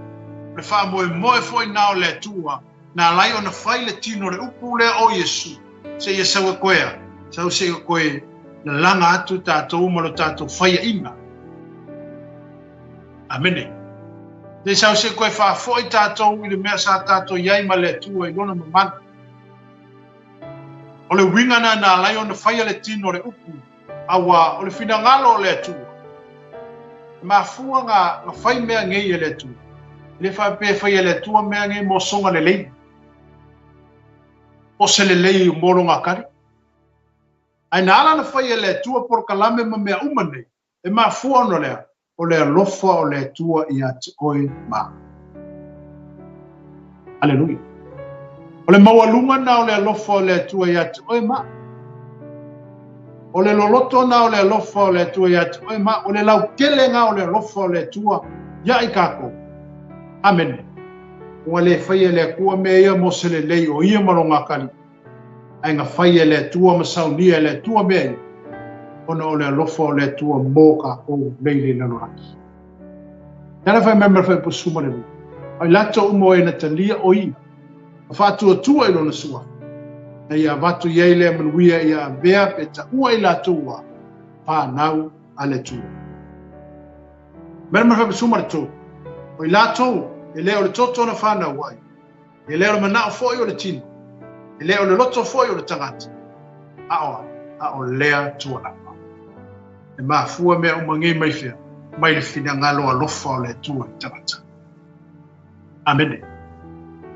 Speaker 1: Le wha moe foi nao le tua, na lai o na whai le tino le upura o Yesu. Se ia sawa koea, sau se koe na langa atu tātou umalo tātou whaia ina. Amene. Te sau se koe wha foi tātou I le mea sa tātou iai ma le tua I lona mamana. O le wingana na lai o na whaia le tino le upu. Awa o le finangalo o le tua. Ma fua nga whai mea ngei e le tua. Le wha pe whai e le tua mea ngei mo songa le lei. O se le lei o moro ngā kari. Ai na ala na whai e le tua por kalame ma mea umane. E ma fua no lea. O le alofa o le tua I atu oe ma. Aleluia. O le maualunga na o le alofa o le tua I atu oe ma. O le loloto na o le alofa o le tua I atu oe ma. O le laukele nga o le alofa o le tua ia I kako. Amen. Ua le whaia le kua mea ia mo se le lei o ia maronga kari. Ai nga whaia le tua masaunia le tua mea. Ona o le alofa o le tua mō ka o leile na loraki. Nana whai member whai po suma le lu. Ai lato umo e na talia o ia. A whātua tua I lona sua. Na ia watu iei le manuia ia bea pe ta ua I lato ua. Whānau a le tua. Member whai po suma le tō. O I lato e leo le toto na whānau ai. E leo le manao foi o le tino. E leo le loto foi o le tangata. A o lea tua lapa. E mafua mea umangi mai fia. Mai le fina ngalo alofa o le tua I tangata. Amene.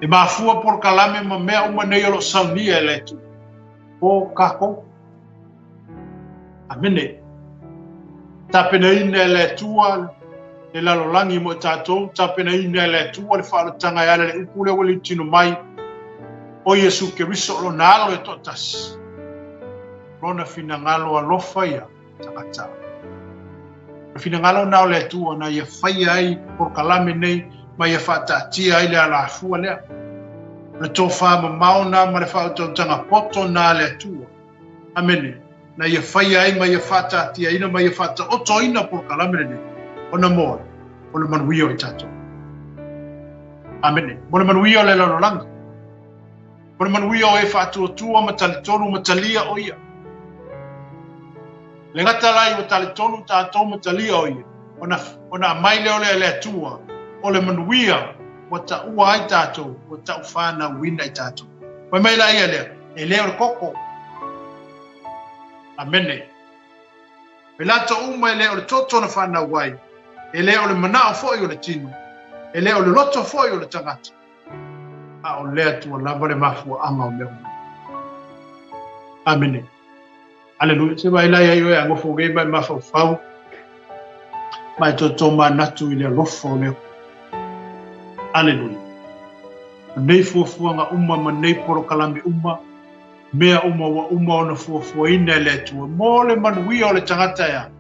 Speaker 1: E mafua por kalame ma mea uma nei o lo saunia e le tu. O kako. Amene. Tapena ina e le tua e lalolangi mo tātou. Tapena ina e le tua le whaalatanga e ale le upule wali tino mai. O Yesu Keriso lo nalo e totas. Rona fina ngalo alofa ia takata. Fina ngalo nao le tua na ia whaia ai por kalame nei ma ia whaatatia ai le alafua lea. Le tō wha mauna ma le whaatotanga poto na le tua. Amene. Na ia whaia ai ma ia whaatatia ina ma ia whaata oto ina por kalame nei. Ona moa. Ona manuio i tato. Amene. Ona manuio le lalolanga. Ona manuio e whaatuatua ma talitonu ma talia o ia. Le ngata lai o talitonu tātou ma talia o ia. Ona mai leo le atua. O le manuia, wa ta ua ai tātou, wa ta ufana wina ai tātou. Wai mai la ia lea, e leo le koko. Amene. E lata uma e leo le toto na whana wai. E leo le manao foi o le tino. E leo le loto foi o le tangata. A o lea tua lava le mafua anga o leo. Amene. Aleluia. Se vai la ia ioe angofo gei mai mafau fau. Mai toto ma natu i le lofo leo. Aleluia. Nei fuafuanga uma ma nei poro kalami uma. Mea uma wa uma ona fuafua ina e le tua. Mo le manuia o le tangata ea.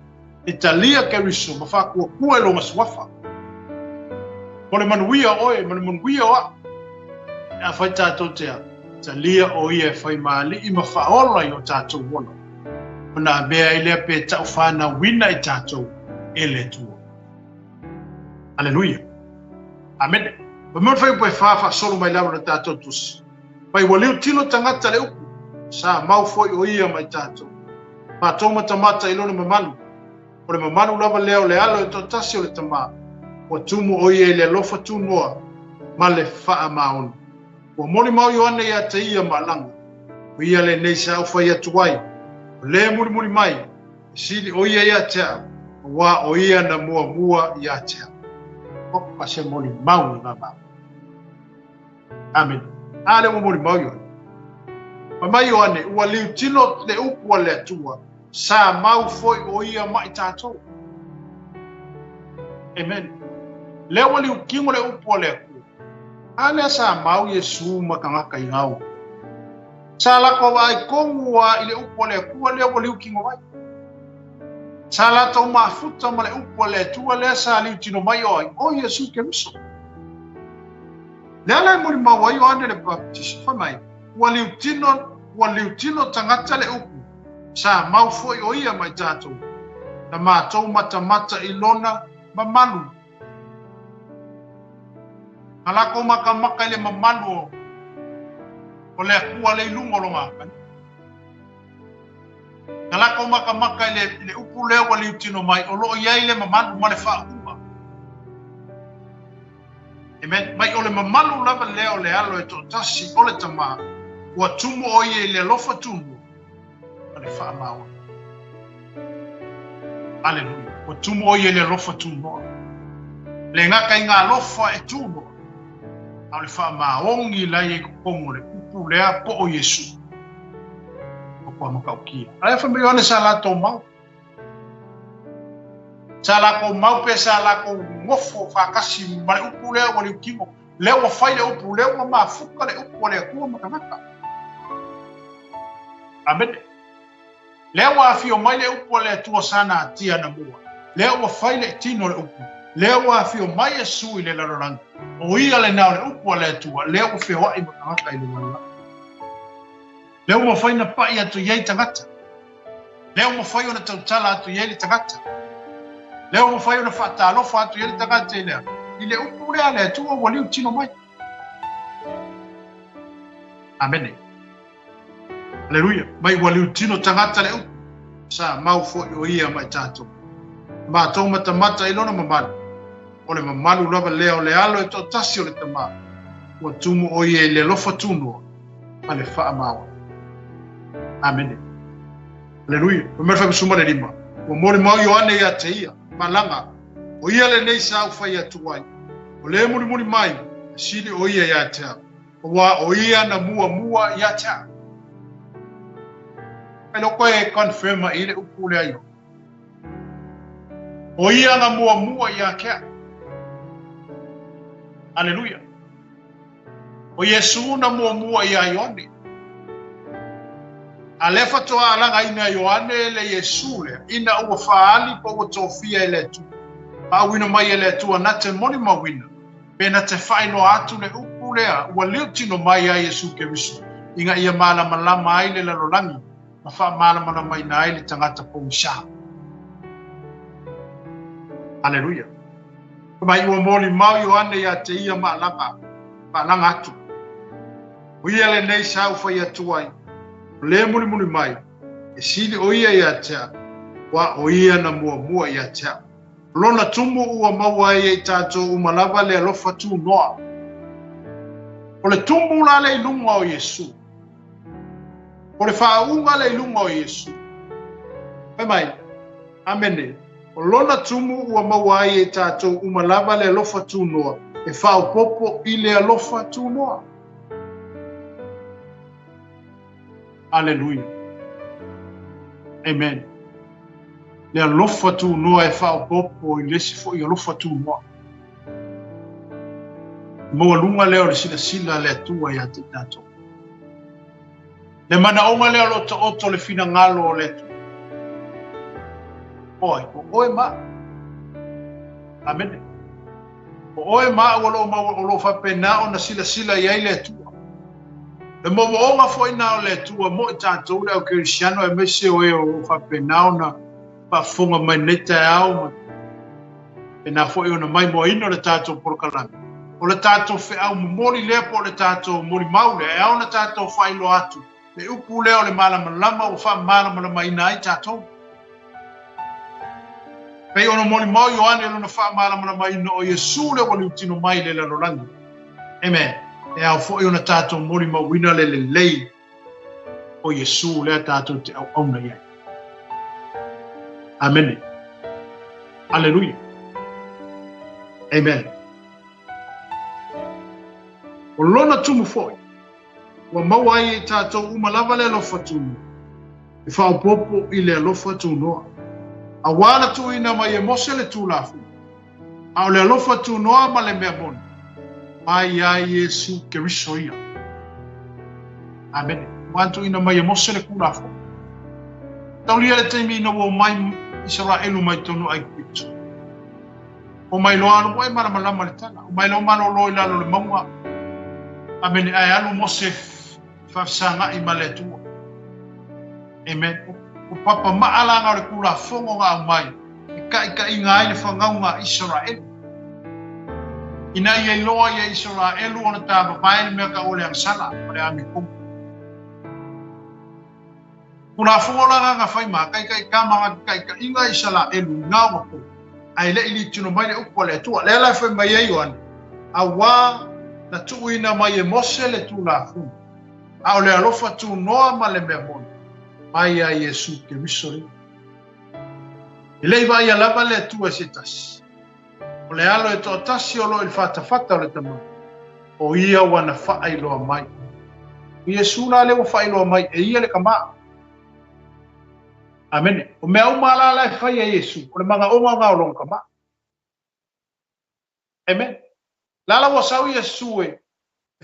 Speaker 1: E talia Keriso ma whakua kua e longa suafa. Mo le manuia oe, ma le manuia oa. E a whai tātou tea. Talia o ia e whai maali i ma whaola i o tātou wona. Ona mea i lea pe tau whana wina i tātou e le tua. Aleluia. Amen. Pa mon fai poe fa solo mai lawa na tātou tusi. Pai waliu tilo tangata le upu. Sa mau foi o ia mai tātou. Ma tōma tamata ilona mamanu. O le mamanu lava leo le alo e tō tasi o le tama. O tumu o ia i le lofa tunua. Ma le faa maonu. O mori mau i ane ia te ia ma langa. O ia le nei sa ufa ia tuwai. O le muri muri mai. Sili o ia ia tea. O wa o ia na mua mua ia tea. Opa se mori mau na mau. Amen. Ale mo mori mau yo. Mai yo ane ua liu tino le upu le atua. Sa mau foi o ia mai tātou. Amen. Le ua liu kingo le upu le aku. Ale sa mau Yesu makangaka i ngau. Sa lako vai kongua i le upu le aku le ua liu kingo vai. Sa la tau mafuta ma le upu le atua le sa liu tino mai oi. O Yesu Keriso. Le ala e mori mau ai o ane le baptisi. Fai mai. Ua liu tino tangata le upu. Sa mau foi o ia mai tātou. Na mātou mata ilona mamalu. Alako maka ile mamalu o le akua le ilungo lo ngaka. Alako maka ile upu leo wa liu tino mai. O loo ia ile mamalu ma le whaakuma. Amen. Mai o le mamalu lava leo le alo e tō tasi o le tamaa. Ua tumu o ia i le lofa tumu. Ma le wha maua. Aleluia. Ua tumu o ia i le lofa tumu. Le ngaka i ngā lofa e tumu. A le wha maongi lai e kupongo le upu lea po o Yesu. O kua makaukia. A le wha me yone sa la tō mau. Sa lako mau pe sa lako ngofo whakasi ma le upu lea wali ukingo. Leo wa whai le upu, leo wa mafuka le upu wale akua makamaka. Amen. Leo wa afio mai le upu wale atua sana atia na mua. Leo wa whai le tino le upu. Leo wa afio mai e sui le laroranga. O ia le nao le upu wale atua. Leo wa fio wai makamaka ili wala. Leo wa whai na pai atu yei tangata. Leo wa whai ona tautala atu yei tangata. Leo mo fai ona fata lo fatu yele tangata ile. Ile upu le ale tu o wali tino mai. Amen. Aleluia. Mai wali tino tangata le upu. Sa mau fo o ia mai tato. Ma to mata ilona mamalu. Ole mamalu lava leo le alo e to tasi o le tama. Wa tumu o ia le lofa tuno. Ma le faa mawa. Amen. Aleluia. O merfa kusuma le lima. O mori mau yoane ia te ia. Malanga. O ia le nei sa ufai atuai. O le muri mai. sili o ia ia te au. Wa o ia na mua ia te au. E loko e confirma i le upu le aio. O ia na mua ia kea. Aleluia. O Yesu na mua ia Ioane. Alefa toa alanga ina Ioane le Yesu le. Ina ua faali pa ua tofia ele tu. Pa wina mai ele tu anate moni mawina. Pena te whaino atu le upu lea. Ua leo tino mai a Yesu Keriso. Inga ia malama ai le lalolangi. Ma wha malama mai na ai le tangata pou sha. Aleluia. Mai ua moli mau Ioane ia te ia malanga atu. Uia le nei sau whai atu ai. Le muli mai. E sili o ia ia tea. Wa o ia na mua ia tea. Lona tumu ua maua e tātou umalava le alofa tu noa. O le tumu la le ilunga o Yesu. O le whaunga le ilunga o Yesu. Pe mai. Amene. O lona tumu ua maua e tātou umalava le alofa tu noa. E whao popo i le alofa tu noa. Aleluia. Amen. Le alofa tu noa e whao popo i lesi fo i alofa tu noa. Moa lunga leo le sila le atua i ate tato. Le mana onga leo lo oto le fina ngalo o le tu. Oi, o oe ma. Amen. O oe ma o lo fa pena o na sila i ai le atua. Le mo'onga foi na le tua mo tātou le o Cristiano e mese o e o whapenao na whafunga mai neta au ma e na foi o na mai mo ino le tātou porokalami. O le tātou whi au mori lea po le tātou mori maule e au na tātou whailo atu. Le upu leo le malama lama o wha malama lama ina ai tātou. Pei ono mori mau Ioane lo na wha malama lama ina o Yesu le wali utino mai le larolangi. Amen. E au fo ona tātou mori mawina le lei o Yesu le tātou te au auna iai. Amen. Aleluia. Amen. O lona tumu foi. Wa mawai e tātou umalava le alofa tumu. E whao popo i le alofa tunoa. A wana tu ina mai e mose le tūlafu. Au le alofa tunoa ma le mea moni. Ai ai Yesu Keriso ia. Amen. Wantu ina mai mose le kula fo. Taulia le teimi ina wo mai Israelu mai tonu ai pitu. O mai lo alo mai mara malama le tana. O mai lo mano lo ila lo le maua. Amen. Ai alu mose fa sanga i maletu. Amen. O papa maala nga le kula fo nga mai. Ka inga ai le fanganga Israel. Ina ia iloa ia Israelu ona tāpa pae mea ka ole ang sala, ole ami kumu. Kuna whongolanga ngā whaima, kai kamanga kai inga Israelu ngā wako. Ai le ili tino mai le upo le atua, le ala whaima ia Ioane. A wā na tuuina mai e mose le tū la fu. A ole alofa tū noa ma le mea moni. Mai a Yesu Keriso ri. Ile iwa ia lava le atua se tasi. O le alo e toa tasi o lo il fata o le tama. O ia wana wha iloa mai. I Yesu la lewa wha iloa mai e ia le kama. Amen. O mea umala la e whai a Yesu. O le manga oma ngā o long kama. Amen. Lala wa sau Yesu e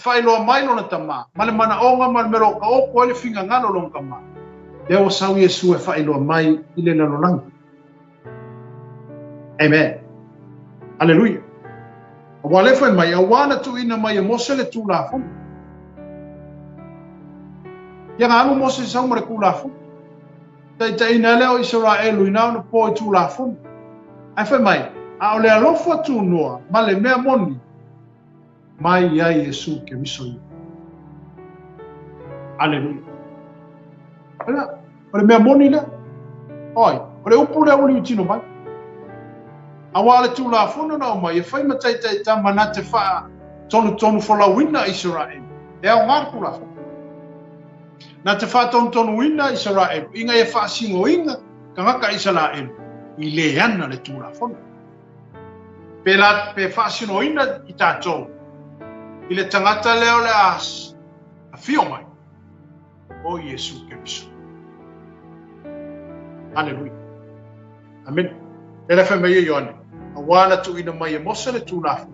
Speaker 1: wha iloa mai lo na tama. Ma le mana onga ma le mero ka opo e le finga ngano long kama. Lea wa sau Yesu e wha iloa mai i le lanolangi. Amen. Aleluia. O wale foi mai, a wana tu ina mai e mose le tu la fu. Ia ngā anu mose sau mare ku la fu. Ta ina leo Israelu ina anu po i tu la fu. Ai foi mai, a o le alofa tu noa, ma le mea moni, mai ia Yesu Keriso ia. Aleluia. O le mea moni le, oi, o le upu le uli utino mai. Awale tu la fono na mai e fai matai tai tama na te fa tonu fola wina Israel. E au ngar ku la fono. Na te fa tonu wina Israel. Inga e fa singo inga kangaka Israel. I le ana le tu la fono. Pe fa singo ina i tatou. I le tangata leo le as. A fio mai. O Iesu Keriso. Hallelujah. Amen. Le le whemai e Ioane. A wana tu ina mai e mosa le tu lafu.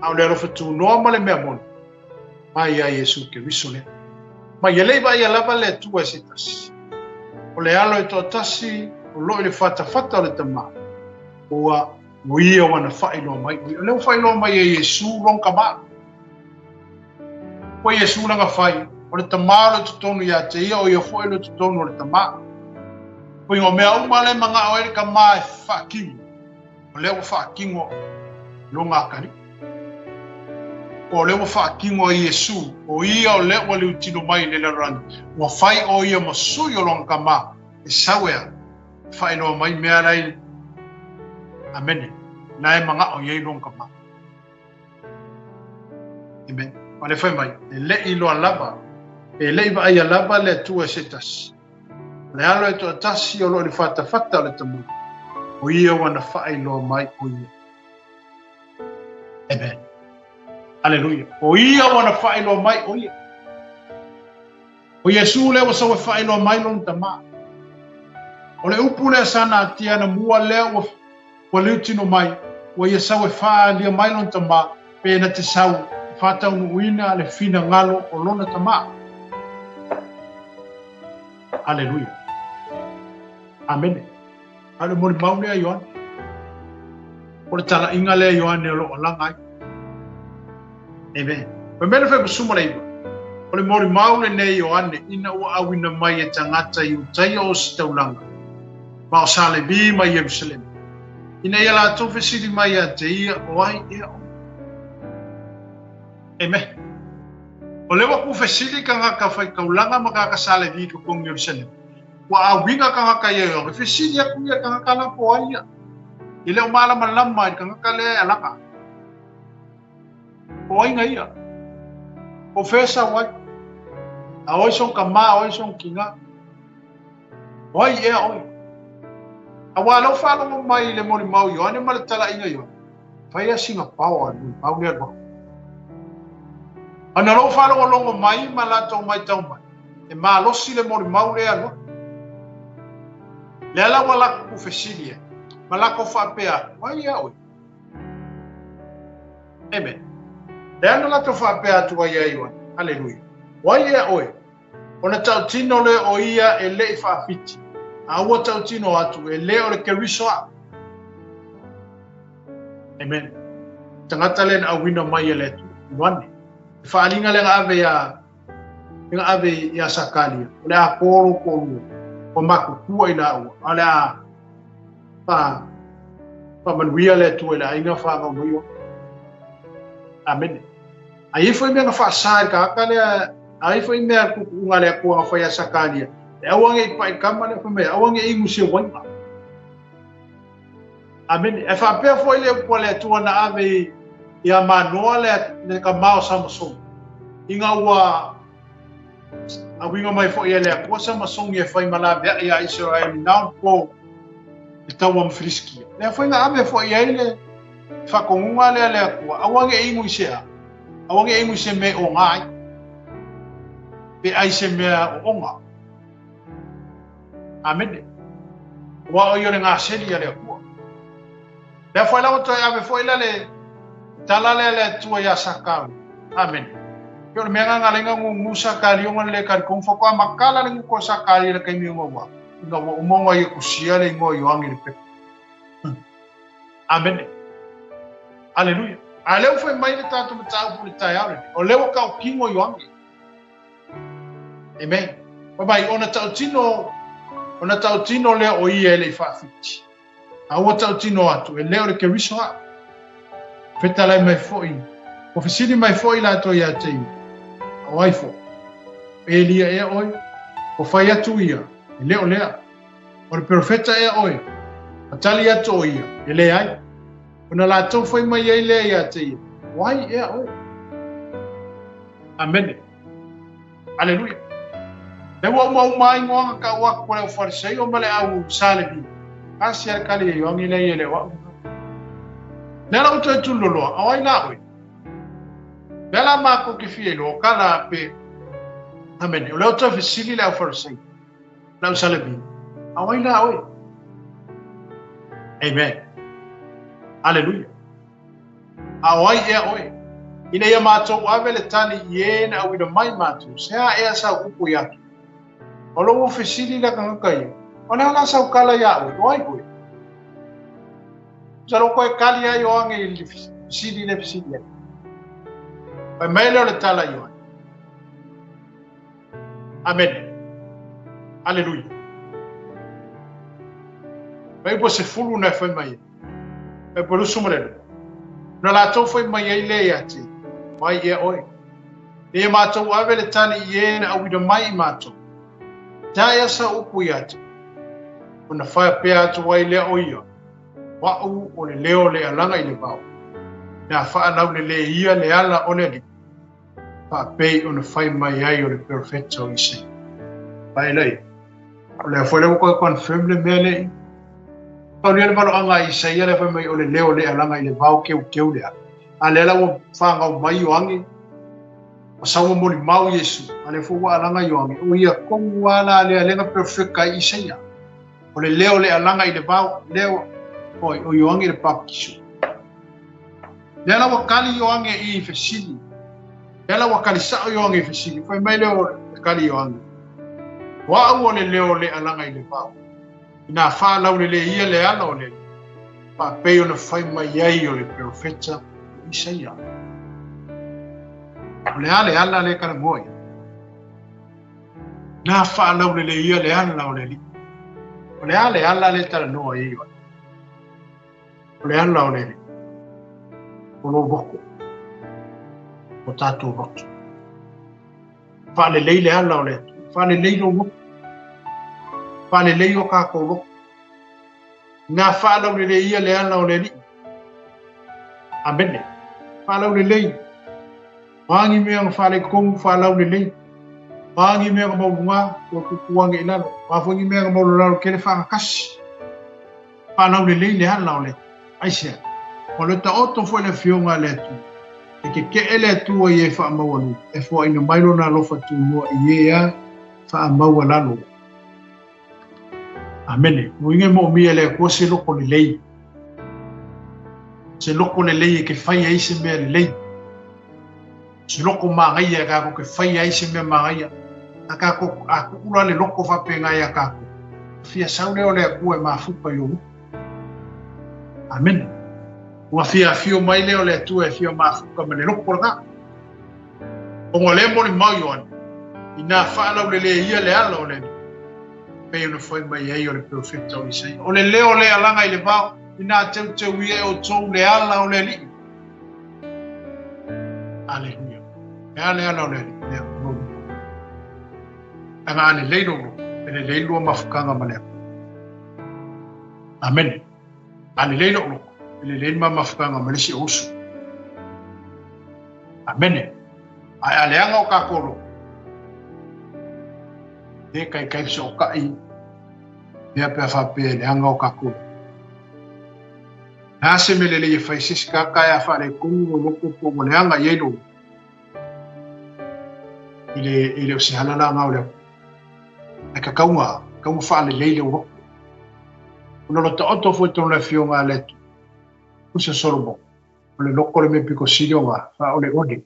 Speaker 1: Au le rofa tu noa ma le mea moni. Mai a Iesu Keriso le. Mai e leiva ia lava le tu e se tasi. O le alo e toa tasi, o lo le fata o le tama. Ua muia wana whaeloa mai. O leo whaeloa mai e Iesu ronka maa. O Iesu langa whai. O le tama le tutonu ia te ia o ia whae le tutonu o le tama. O ingo mea umale manga o erika maa e whakingo. O leo whakingo longa kari. O leo whaakingo i Iesu, o ia o leo le utino mai le rani. Ua whai o ia masui o longa ma, e sawea, whai noa mai mea rai, amene, na e manga o iei longa ma. Amen. O le whai mai, e le ilo a lava, e le iwa ai a lava le tua setas. Le alo e toa tasi o lo le fata o le tamu. O ia wana whai loa mai o ia. Amen. Hallelujah. O ia wana whaeloa mai o ia. O Iesu leo sa wa whaeloa mai lon tama. O le upu lea sana atia na mua leo wa liutino mai. O ia sa wa whaelia mai lon tama. Pe na te sau. Whata unuina le fina ngalo o lona tama. Hallelujah. Amen. Ale mori maune a Ioane. O le tala inga lea Ioane o lo o langai. Amen. Pa mele whai kusuma reiwa. O le mori maune nei o ane ina ua awina mai e tangata i utai o si taulanga. Ma o sale bi mai Jerusalem. Ina ia la tofe siri mai a te ia o ai ea o. Amen. O lewa kufe siri ka ngaka whai kaulanga makaka sale bi ka kong Jerusalem. Wa awinga ka ngaka ia o. Fe siri a kuia ka ngaka la po ai ia. Ile o malama lama i ka ngaka le alaka. O ai ngai ia. O fesa wai. A oi son kama, oi son kinga. Oi ea oi. A walo whalo mo mai le mori mau i ane mara tala inga i ane. Whai a singa pao anu, pao nea kwa. Ana ro whalo o longo mai ma lato mai tau mai. E maa losi le mori mau lea lua. Le ala wala ku fesilia. Malako whapea. Wai ea oi. Amen. Le ana la tofa pe atu ai ai wa. Hallelujah. Wai e oi. Ona tau tino le o ia e le fa fiti. A ua tau tino atu e le o le Keriso. Amen. Tangata le na wina mai e le tu. Wane. Fa alinga le ave ya nga ave ya sakali. Le a koro koro. O maku kua ina ua. Ale a pa manuia le tu e la inga fa ga mo. Amen. Ai foi me fa sai ka le ai foi me ku ngale ku fa ya sakania e awange pai kamane foi me awange ingu se wanga. Amen. E fa pe foi le po le tu na ave ya manuale le ka mau Samsung inga wa awinga mai foi le ko Samsung ye foi mala ya Israel now po itawa mfriski le foi na ave foi ele fa konga le ko awange ingu se awange ingu se me o ngai pe ai se me o onga. Amen. Wa o yore nga seli ya le ko le foi la to ave foi la le talale le tua ya sakau. Amen. Yo me nga ngalenga ngu sakali ngon le kar kong fo ko makala le ko sakali le kai mi ngwa. Nga wo mo wa ye kusia le ngo yo angi pe. Amen. Hallelujah. Ale foi mai le tatu mtau pu tai ale. O le ka o kingo yo angi. Amen. Bye ona tau tino le o ie le fa fiti. A o tau tino atu e le o le Keriso. Fetala mai foi. O fisini mai foi la to ya te. O ai fo. Elia e oi. O fai atu ia. E leo lea. O le profeta e oi. Atali atu ia. E le ai. Ona la to foi mai ai le ya te. Wai e oi. Amen. Hallelujah. Le wa mau mai ngoa ka wa ko le farisei o male au salebi. Asia kali yo ngi le wa. Nela o tu lolo, ai na oi. Bela mako ki fie lo kala pe. Amen. O leo to fisili la forsai. La usalebi. Awai la oi. Amen. Hallelujah. Awai e oi. Ina ya mato wavele tani yena awida mai mato. Sea e sa upu yaki. Olo fisili la kankai. Ona la sa kala ya oi. Oi oi. Zaro ko kali ya yo ange fisili le fisili. Pai mailo le tala yo. Amen. Hallelujah. Pai po se fulu na foi mai. Pai po lu sumare. Na la to foi mai ile ya ti. Mai e oi. E ma to avele tani ye na awida mai mato. Daya sa upu ya ti. Ona fa pe atu wai le oio. Wa u o le leo le alanga ile bao. Na fa na le ia le ala o le pa pe ona fai mai ai o le perfecto ise. Pai lei. O le foi le ko confirm le mele. O le malo anga isa ia le fai mai o le leo le alanga ile bao ke le. A le la o fa nga mai o angi. O sa mo li mau Yesu. Ale fo wa alanga yo angi. O ia ko wala le lenga perfect kai isa ia. O le leo le alanga ile bao leo o yo angi le pakisu. Lela wakali yo ange I fesili. Lela wakali sa yo ange fesili. Fai mai leo kali yo ange. Wa o le leo le alanga ile pao. Ina fa lau le ia le ala o le. Pa peo na fai mai ai o le profeta Isaia. O le ale ala le kala moi. Na fa lau le ia le ala o le li. O le ale ala le tala noa I wa. O le ala o le li. O lo boko. O tātou boko. Whale leile ala o le. Whale leile o boko. Whale leile o kākou boko. Ngā whale o le ia le ala o le li. Amene. Whale o le leile. Wangi mea ngā whale kongu whale o le leile. Wangi mea ngā maunga o kukuangi ilalo. Wafungi mea ngā maulolalo kele whakakasi. Whale o le leile ala o le. Aisea. O le ta oto foi le fionga le tu. E ke ele tu o ye fa maua nu. E fo ina mailo na lofa tu no ye ya fa maua lalo. Amene. Muinge mo mi ele ko se loko le lei. Se loko le lei ke fai ai se me le lei. Se loko ma ngai ka ko ke fai ai se me ma ngai. Aka ko aku ula le loko fa pe ngai ka ko. Fia saule o le ku e ma fupa yo. Amen. Ua fio mai leo le tu e fio mafuka ma le loko nga. O ngole mo ni mau yoan. Ina whaala le ia le ala o le ni. Pei una foi mai ei o le profeta o Isai. O le leo le alanga I le vau. Ina teu ia o tou le ala o le li. Aleluia. E ale ala o le li. Le akonomi. Anga ane leilo no. E le leilo mafukanga ma le. Amen. Ane leilo no. Le le ma mafukanga ma le si osu. Amene. Ai ale anga o kakolo. E kai so kai. Ia pe fa pe le anga o kakolo. Na se me le fai sis ka ya fa le kungo loko po mo le anga yelo. Ile o se halala nga o le. Ka kaunga fa le le o. Uno lo to auto fo ton le fionga le. Usa solo o le loko le me piko silio nga fa o le ode.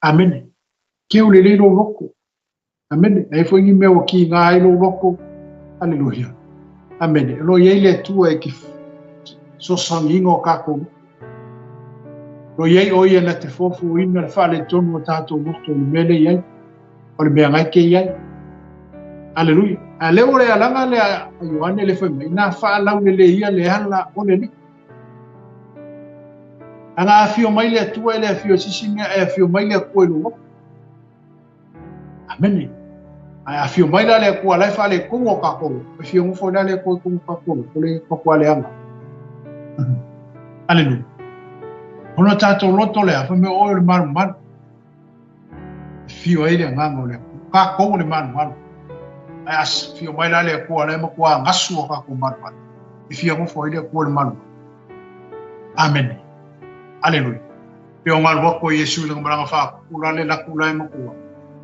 Speaker 1: Amen. Ke o le le loko. Amen. E foi ni me o ki nga lo loko. Alleluia. Amen. Lo ye le tu e ki so sangingo kako. Lo ye o ye na te fofu ina fa le tonu tato musto le mele ye. O le me nga ke ye. Alleluia. Ale ore alanga le Ioane le foi na fa la le ia le hala o le ni. Anga fio mai le tu ele fio sisinga e fio mai le ko lo. Amen. A fio mai le ko ala fa le ko o ka ko. Fio mo fo le ko ka ko le ko le anga. Alleluia. Ona tato loto le fa me o le mar. Fio ele nganga le ka ko le mar. As fio mai la le ko le mo ko ngasu o ka ko mar. Fio mo fo ile ko le mar. Amen. Alleluia. Pe o ngal wako Yesu le maranga fa kula le la kula e makua.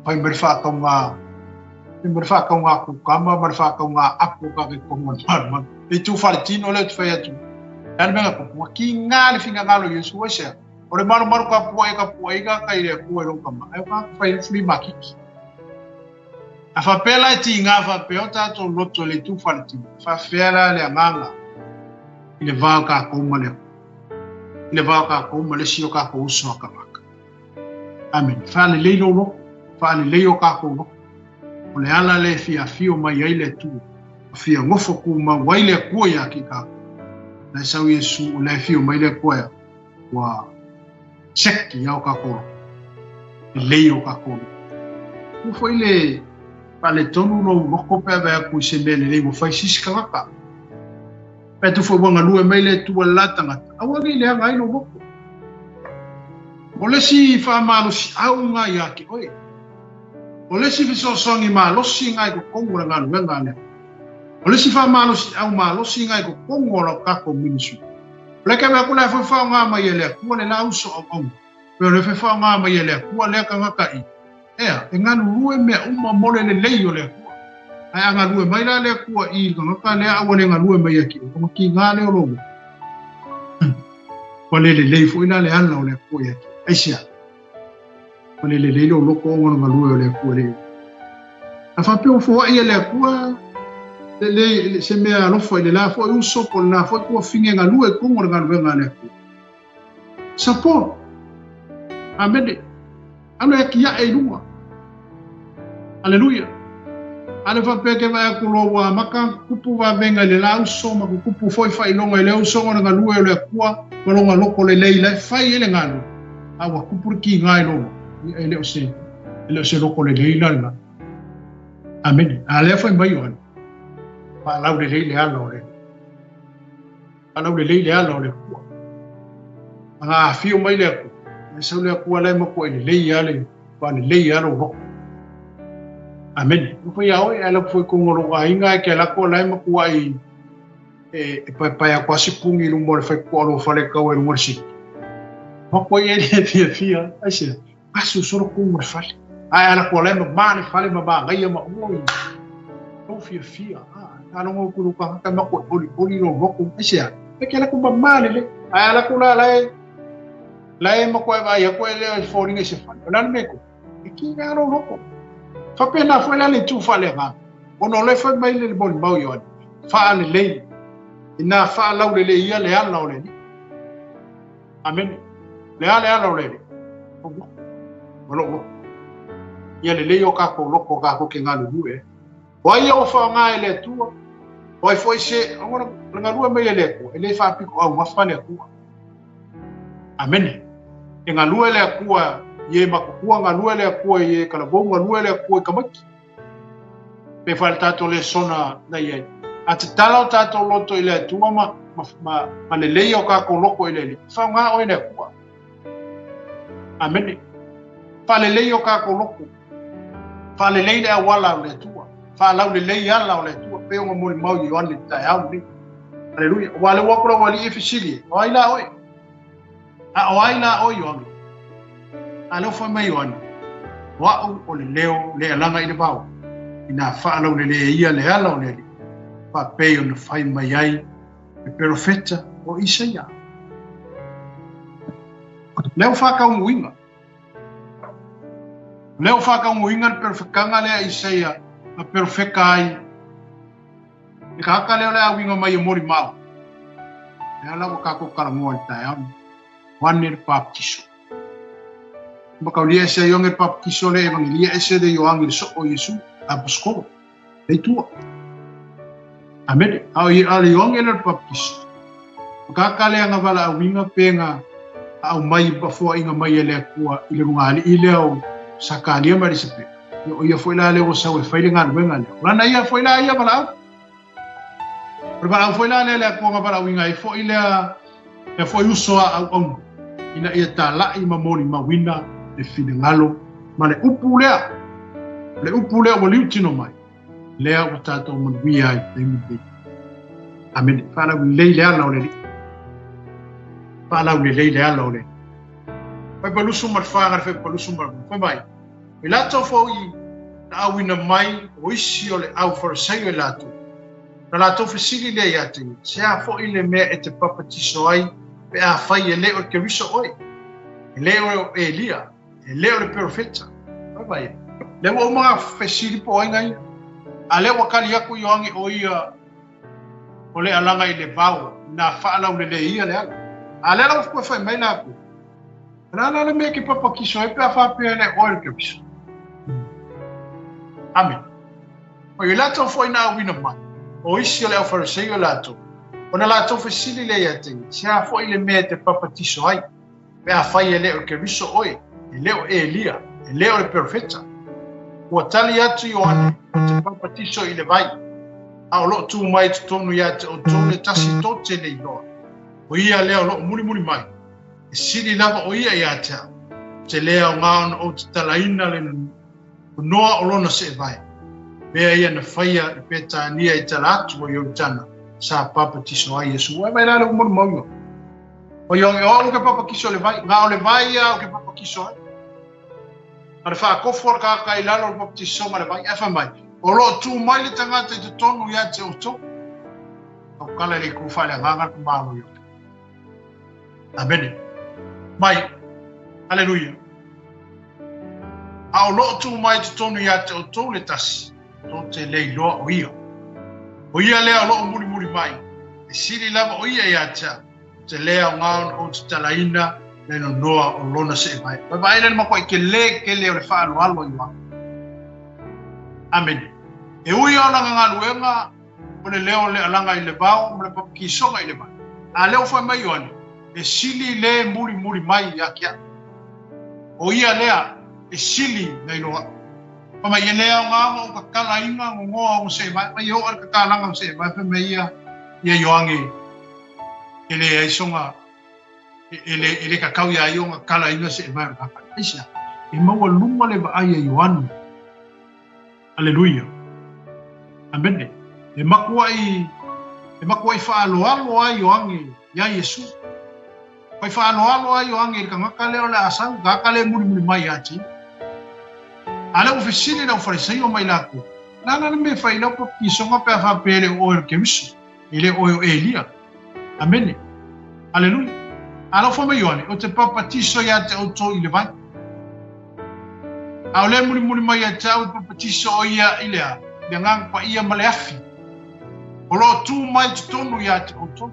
Speaker 1: Pai merfa ka nga. Merfa ka nga ku kama merfa ka nga apu ka ke kongon man. E tu fartino le tu fa tu. Dan menga ko ki ngal finga ngalo Yesu wa sha. Ore maru ka puai ka ile puai lo kama. Ai ka fa free market. Afa pela ti nga fa pe o tato loto le tu fartino. Fa fela le nganga. Ile va ka ko male. Le va ka ko male sio ka ko uso ka maka. Amen. Fa le leilo no, fa le leio ka ko no. O le ala le fia fio mai ai le tu. Fia ngofo ku ma waile ko ya ki ka. Na sa Yesu o le fio mai le ko ya. Wa seki ya ka ko. Le leio ka ko. Ku foi le pa le tonu no ko pe ba ku se le le mo fai sis ka ka. Pe tu foi wanga lue mai le tu la tanga. Awa ni le ngai no boko. Ole si fa malo si au ngai ya ki oi. Ole si fiso songi malo si ngai ko kongo nga nga ne. Ole si fa malo si au malo si ngai ko kongo lo ka ko minisu. Le ka ba kula fa nga mai ele ko le la uso o kongo. Pero le fa nga mai ele ko le ka nga kai. Ea, nganu lue me uma mole le leio le. Ai anga lue mai la le ko I ko ka le awone nga lue mai ki. Ko ki nga le lo. Wale le lei fu ina le ana o le ko ya. Aisia. Wale le lei lo ko ngona nga lue o le ko le. Afa pe o fo ia le ko le se me a lo fo le la fo un so ko na fo ko finge nga lue ko ngona nga lue nga le ko. Sapo. Amen. Ano ya ki ya e lua. Haleluya. Ale fa pe ke va ku lo wa maka kupu va venga le la so ma kupu foi fai longa le so ngona nga lue le ko ko longa loko le leila fai ele ngalo. Awa kupu ki ngai lo. Ele o se loko le leila na. Amen. Ale fa mai yo. Pa la le leila alo le. Pa la le leila alo le. Anga fio mai le ko. Se le ko le mo ko le leila le. Pa le leila lo. Amen. Ko ya o ala foi ko ngolo wa inga ke la ko la mo ko ai pa ya quasi pungi lu mo fa ko lo fa le ka o mo si. Ma ko ye fia asia. Asu solo ko mo fa. Ai ala ko le mo ma le fa le ma ba ngai ma o. O fia. Ah, no ko ka ma ko oli lo ko asia. E ke la ko ba ma le. Ai ala ko la mo ko va ya ko le fo ni se fa. La me ko. E ki ga lo ko. Fa pena foi la le tu fa le ga. Ono le fa mai le bon mau yo. Fa le le. Ina fa la le ia le ala le. Amen. Le ala le. Ono. Ia le yo ka ko loko ka ko ke ngalu due. Wa ia o fa nga ele tu. Oi foi se, agora ngalu me ele ko. Ele fa piko au ma fa le ku. Amen. E ngalu ele ku ye makukua ngalu ele ku ye kala bo ngalu ele ku kamaki. Pe falta to le sona na ye. At tala tato loto ile tu ma le leio ka ko loko ile. Fa nga o ile ku. Amen. Fa le leio ka ko loko. Fa le leile wala le tu. Fa la le leia la le tu pe o mo mau yo le ta ya ni. Haleluya. Wale wakro wali efisili. Oila oi. A oila oi yo. Alo foi mai on. Wa o le leo le alanga ile bau. Ina fa lo le ia le ala le. Pa pe on fai mai ai. E profeta o Isaia. Leo fa ka un winga. Leo fa ka un winga perfekanga le Isaia. A perfeka ai. E ka leo le winga mai mori mau. E ala ka ko kala mo ta ya. Wanir baptiso. Maka lia se yongir baptiso le evangelia ese de yoangir so o Yesu aposkolo. E tua. Amen. Au i ale yongir baptiso. Maka ka le nga vala winga penga au mai ba fo inga mai ele kua ile ngali ile o sakalia mari sepe. O ia foi la le o sa we fai nga wenga le. Lana ia foi la ia bala. Pero foi la le ko nga bala winga i fo ile e foi uso au ina ia ta la i mamoni mawina e fine ngalo ma le upu lea o liutino mai lea o tato man wia i te mbi amen fala wi lei lea la ole fala wi lei lea la ole Pai palusu mal whanga fe palusu mal. Pai mai. I lato fo I na awina mai o isi o le au farisai o lato. Na lato fesili le iate. Se a fo I le mea e te papatiso ai pe a fai e leo ke riso oi. E leo e Elia. E leo le profeta. Pai mai. Le o mga fesili po ai ngai. A leo wakali aku I oangi o ia o le alanga I le vau na whaalau le ia le ala. A le lau fukua whai mai la aku. Nana le mea ki papa kiso e pe a whapea le oil ke biso. Amen. O I lato foi na wina mai. O isi o le au farisei o lato. O na lato fesili le ia te. Se a foi le mea te papa tiso ai. Pe a whai e leo ke biso oi. E leo e Elia. E leo le profeta. Ua tali atu I oane. Te papa tiso I le vai. A o loo tu mai tu tonu ia te o tonu tasi tote le iloa. O ia leo loo muli muli mai. E siri lava o ia ia te au. Te lea o ngā o te talaina le noa o lona se vai. Mea ia na whaia I peta nia I tala atu o iau tana. Sa papa tiso ai Yesu. Wai mai lale o monu mau. O iau o ke papa kiso le vai. Ngā o le vai ia o ke papa kiso ai. Ar wha kofu ar ka I lalo o papa tiso ma le vai. Efa mai. O lo tu mai le tangata I te tonu ia te o to. O kala le kufale nganga kumalo iau. Amen. Mai. Hallelujah. A o loo tu mai te tonu ia te o tō le tasi. Tō te lei loa o ia. O ia lea o loo muri muri mai. E siri lava o ia ia tea. Te lea o ngāon o te talaina le no noa o lona se mai. Pai mai le mako I ke le o le wha alo alo iwa. Amen. E ui o langa ngā luenga o le leo le alanga I le vau mo le papakisonga I le mai. A leo whai mai oani. E sili le muri muri mai ia kia. O ia lea e sili nei loa. Pama ia lea o ngā o ka kala inga o ngoa o se mai. Mai o ar ka kalanga o se mai. Pama ia ioangi. Ele ai songa. Ele ka kau ia ionga kala inga se mai. Aisia. E maua lunga le va ai ioanu. Aleluia. Amen. E makua I whaalo alo ai ioangi. Ia Yesu. Pai whaano alo ai o angi ka ngaka leo le asau, ngaka le muri muri mai ati. Ale o fesili na o farisei o mai lako. Nana me whai lau pa kisonga pe a whapere o eo kemisu. Ele o eo Elia. Amen. Aleluia. Alo wha mai oane, o te papatiso ia te auto I le vai. Ao le muri muri mai ati au papatiso o ia I lea. Ia ngang pa ia male afi. O lo tu mai te tonu ia te auto.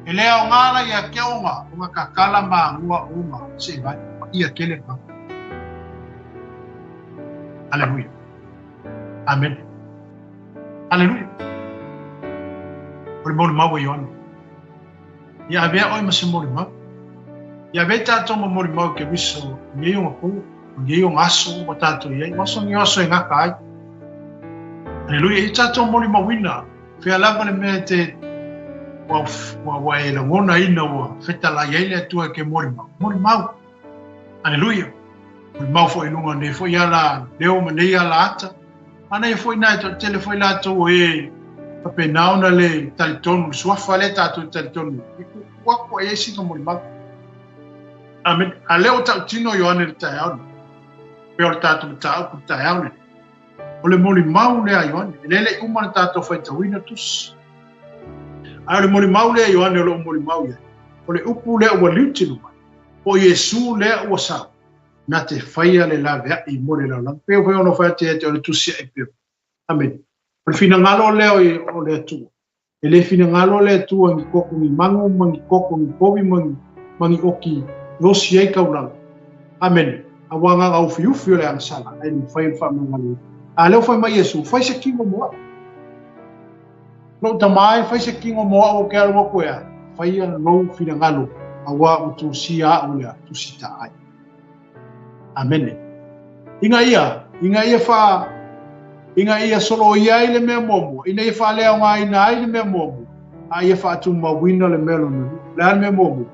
Speaker 1: E lea o ngāra ia kia onga, o ngā kakala mā ngua o ngā, se vai, ia kele pa. Aleluia. Amen. Aleluia. Ore mori mau e Ioana. Ia avea oi ma se mori mau. Ia avea tātou ma mori mau ke wiso, ngai o ngā pū, ngai o ngā aso, ma tātou iei, waso ngai aso e ngaka ai. Aleluia, I tātou mori mau wina, whea lava le mea te wa e la ngona ina wa feta la yele tua ke mori mau aleluia mori mau fo ilunga ne fo yala leo mane yala ata ana e fo ina to telefone la to e pape nauna le talitonu swafa le tatu talitonu kwa e si to mori mau amen aleo ta tino yo ane ta ya pe o tatu ta ku ta ya ne o le mori mau le ayo le umana tatu fo ta wina tus ale mori mau le Ioane lo mori mau ia. O le upu le ua liutinu mai. O Yesu le ua sau. Na te whaia le la vea I mori la lang. Peo peo no whaia te o le tusia e peo. Amen. O le fina ngalo leo o le atua. E le fina ngalo le atua ngi koko ngi mangu, mangi koko ngi povi, mangi oki, rosi ei kauranga. Amen. A wanga ngau fiufi o le angasala. Ai ni whaia wha mangalo. A leo whai mai Yesu. Whai se kingo moa. No tamai fai se kingo moa o ke alo koea. Fai an no fina ngalo. Awa o tu sia o lea. Tu sita ai. Amen. Inga ia fa. Inga ia solo ia I le mea momo. Ina ia fa lea ngā ina ai le mea momo. A ia fa atu mawina le melo nunu. Lea le mea momo.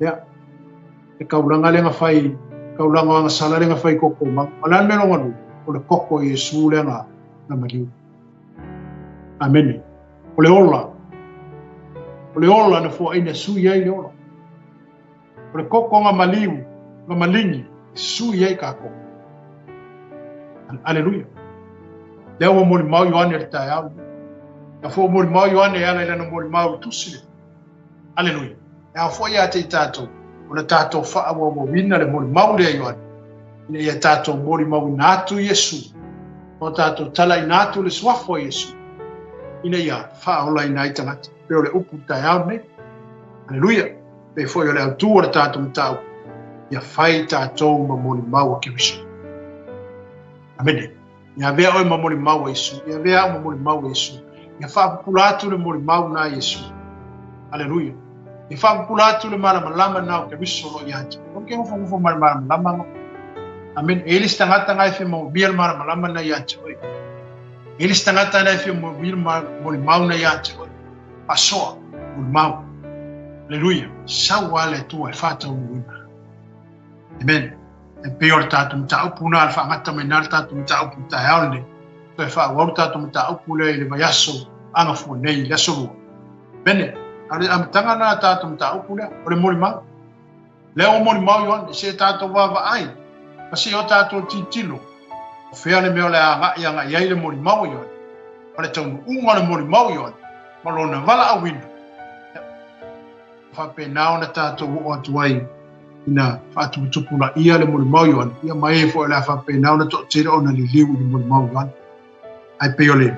Speaker 1: Lea. E kauranga le nga fai. Kauranga wanga sala le nga fai koko mang. A lea le melo nganu. O le koko Yesu le nga. Na mariu. Amen. O le ola na fua ina sui ai le ola. O le koko ngā maliu, malingi su ye ka ko aleluia leo mo mau yoane ta ya ka fo mo mau yoane ala ila mo mau tusile aleluia ya fo ya te tato ona tato fa mo wina le mo mau le yoane ina ya tato mo mau natu yesu o tato tala natu le swafo yesu ina ya fa ola ina itanga pero le upu ta ya ne aleluia pe fo yo le tu o tato mtau ya fai tato mo mau ke wiso amene ya vea o mo mau yesu ya vea mo mau yesu ya fa pulatu le mo mau na yesu aleluia ya fa pulatu le mala malama na ke wiso lo ya okay mo mala malama amen eles tangata ngai fe mo biel mala malama na ya choi eles tangata na fe mo biel mo mau na ya choi paso mo mau aleluia sawale tu e fata mo amen e peor tatum ta upuna alfa ngata menal tatum ta uputa yaone to fa worta tatum ta upule le vayaso anga fu nei la solo bene ale am tangana tatum ta upule ole molima le o molima yon se tato va ai pasi o tato titilo fe le me ole anga yanga yai le molima yon ole tong unga le molima yon malona vala awin fa pe naona tato o tuai ina fatu tupula ia le mau yon ia mai fo la fa pe na to tira ona li liu le mau yon ai pe ole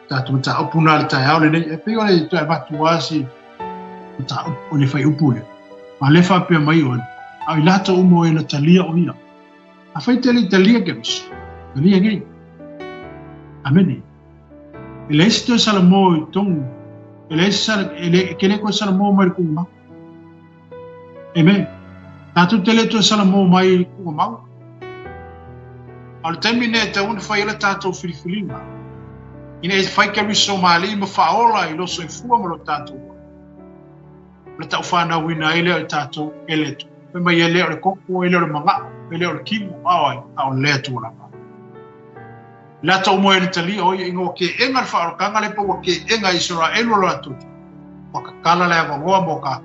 Speaker 1: tatu ta opuna le ta ole ne pe ole to va tuasi ta ole fa upule ma le fa pe mai yon ai la to mo ina talia o ia a fa talia ke bis talia ngai amene ele sto salamo tong ele sal ele kele ko salamo mai ku ma amen Tatu tele tu sala mo mai ku mau. Al termine te un fai la tatu filifilina. Ine fai ke riso mali mo faola ilo so fu mo lo tatu. Le tau fa na wina ile tatu ele tu. Pe mai ele o kokko ele o manga, ele o kimu ai au le tu la. La tau mo ele tali o ingo ke enga fa o kanga le po ke enga Israel lo tu. O ka kala le go mo ka.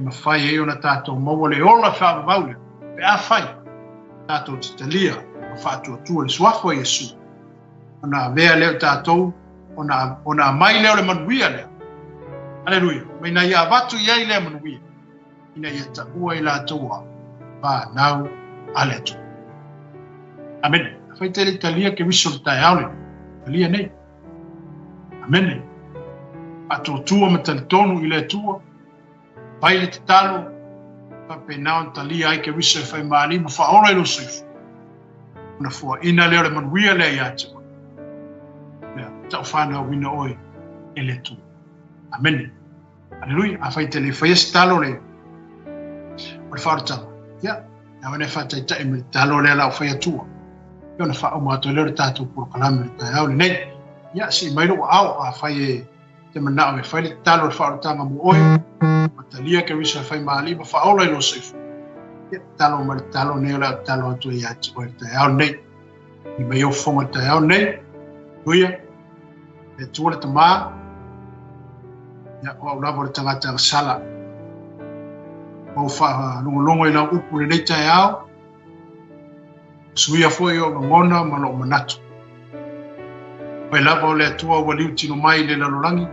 Speaker 1: Ma fai e ona tato mo le ola fa vaule pe a fai tato titalia fa tu le swafo yesu ona vea le tato ona mai le manuia le aleluia me na ia vatu ia le manuia ina ia ta ua ila toa va nau aletu amen fai te italia ke viso ta yaule italia nei amen atu mataltonu ile tua pai le talo pa penao talia ai ke wiso fai mali mo fa ora lo sif na fo ina le man wi le ya tsu ya ta fa na wi no oi ele tu amen aleluia a fai tele fai stalo le por forza ya na wana fa ta me talo le la fai tu yo na fa o ma to le tatu por kalam ta ya le ya si mai no au a fai te mana me fai talo fa tanga mo oi talia ke wisa fai mali ba fa ola no sif talo mar talo ne la talo tu ya tsu ta ya nei ni me yo fonga ta ya nei buia e tu le tama ya o la vor tanga ta sala o fa longo ina upu le ta ya suia foi o ngona ma lo manatu pe la vole tu o wali tino mai le la lolangi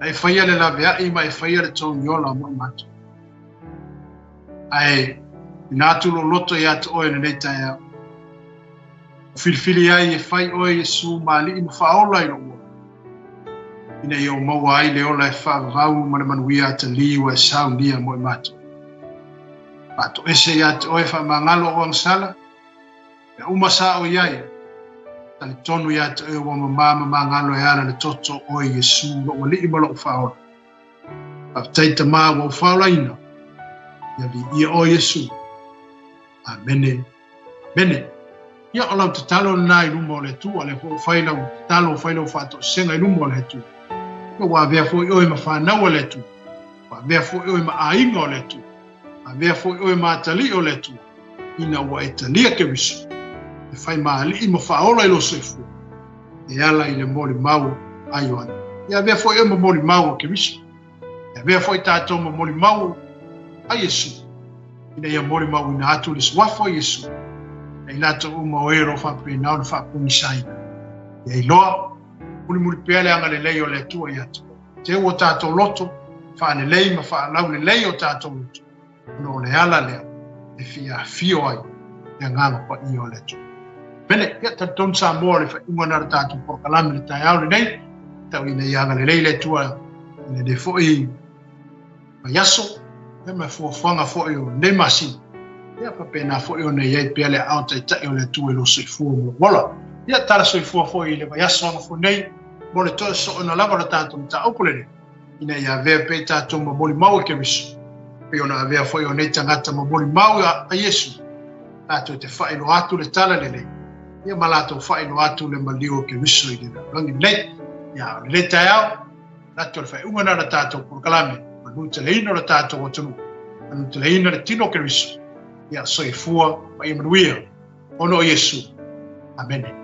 Speaker 1: ai faia le la vea i mai faia le tong yola mo matu ai natu lo loto ya to o le ta ya filfili ai fai o yesu mali in faola i lo ina yo mo ai le ola fa vau man wia te liwa sound dia mo matu pato ese ya to e fa mangalo o sala e uma sa o yai tali tonu ya te e wa mama mangalo ya le toto o yesu lo wali mo lo fa o taita ma wo fa la ina ya vi o yesu amene bene ya ola te talo na i lumo le tu ale fo faila talo faila fa to senga i lumo le tu ko wa vea fo o ma fa na le tu wa vea fo o ma ainga le tu wa vea fo o ma tali o le tu ina wa italia ke bisu e fai ma ali mo fa ola i lo sefu e ala i le moli mau ayo ya vea fo o ma moli mau ke bisu ya vea fo ta to mo moli mau a yesu ina ia mori mau ina atu le suafo Yesu e lato uma o ero whapena o whapungisaina ia iloa muri pele anga le lei o le tua i atu te ua tātou loto whaane lei ma whaalau le lei o tātou loto no le ala lea e fio ai e nganga pa i o le tua pene ia taton sa moa le whaingana tātou porkalame le tai au le nei tau ina i anga le lei le tua ina le foi ma yaso e me fuafuanga foi o ne masi ia papena foi o ne iei pele au tai tai o le tua i lo soifua mo wala ia tala soifua foi le ma yaso anga fo nei mo le toa so ona lava le tātou mta aupulene ina ia vea pe tātou ma boli mau e ke risu pe ona vea foi o ne tangata ma boli mau a Yesu tātou te whaino atu le tala le lei ia malato whaino atu le malio ke risu i dina rangi nei ia le tai au nato le whai ungana na tātou porkalame manu te leino le tātou o tunu manu te leino le tino ke risu ia soifua ma i manuia ono Yesu. Amen.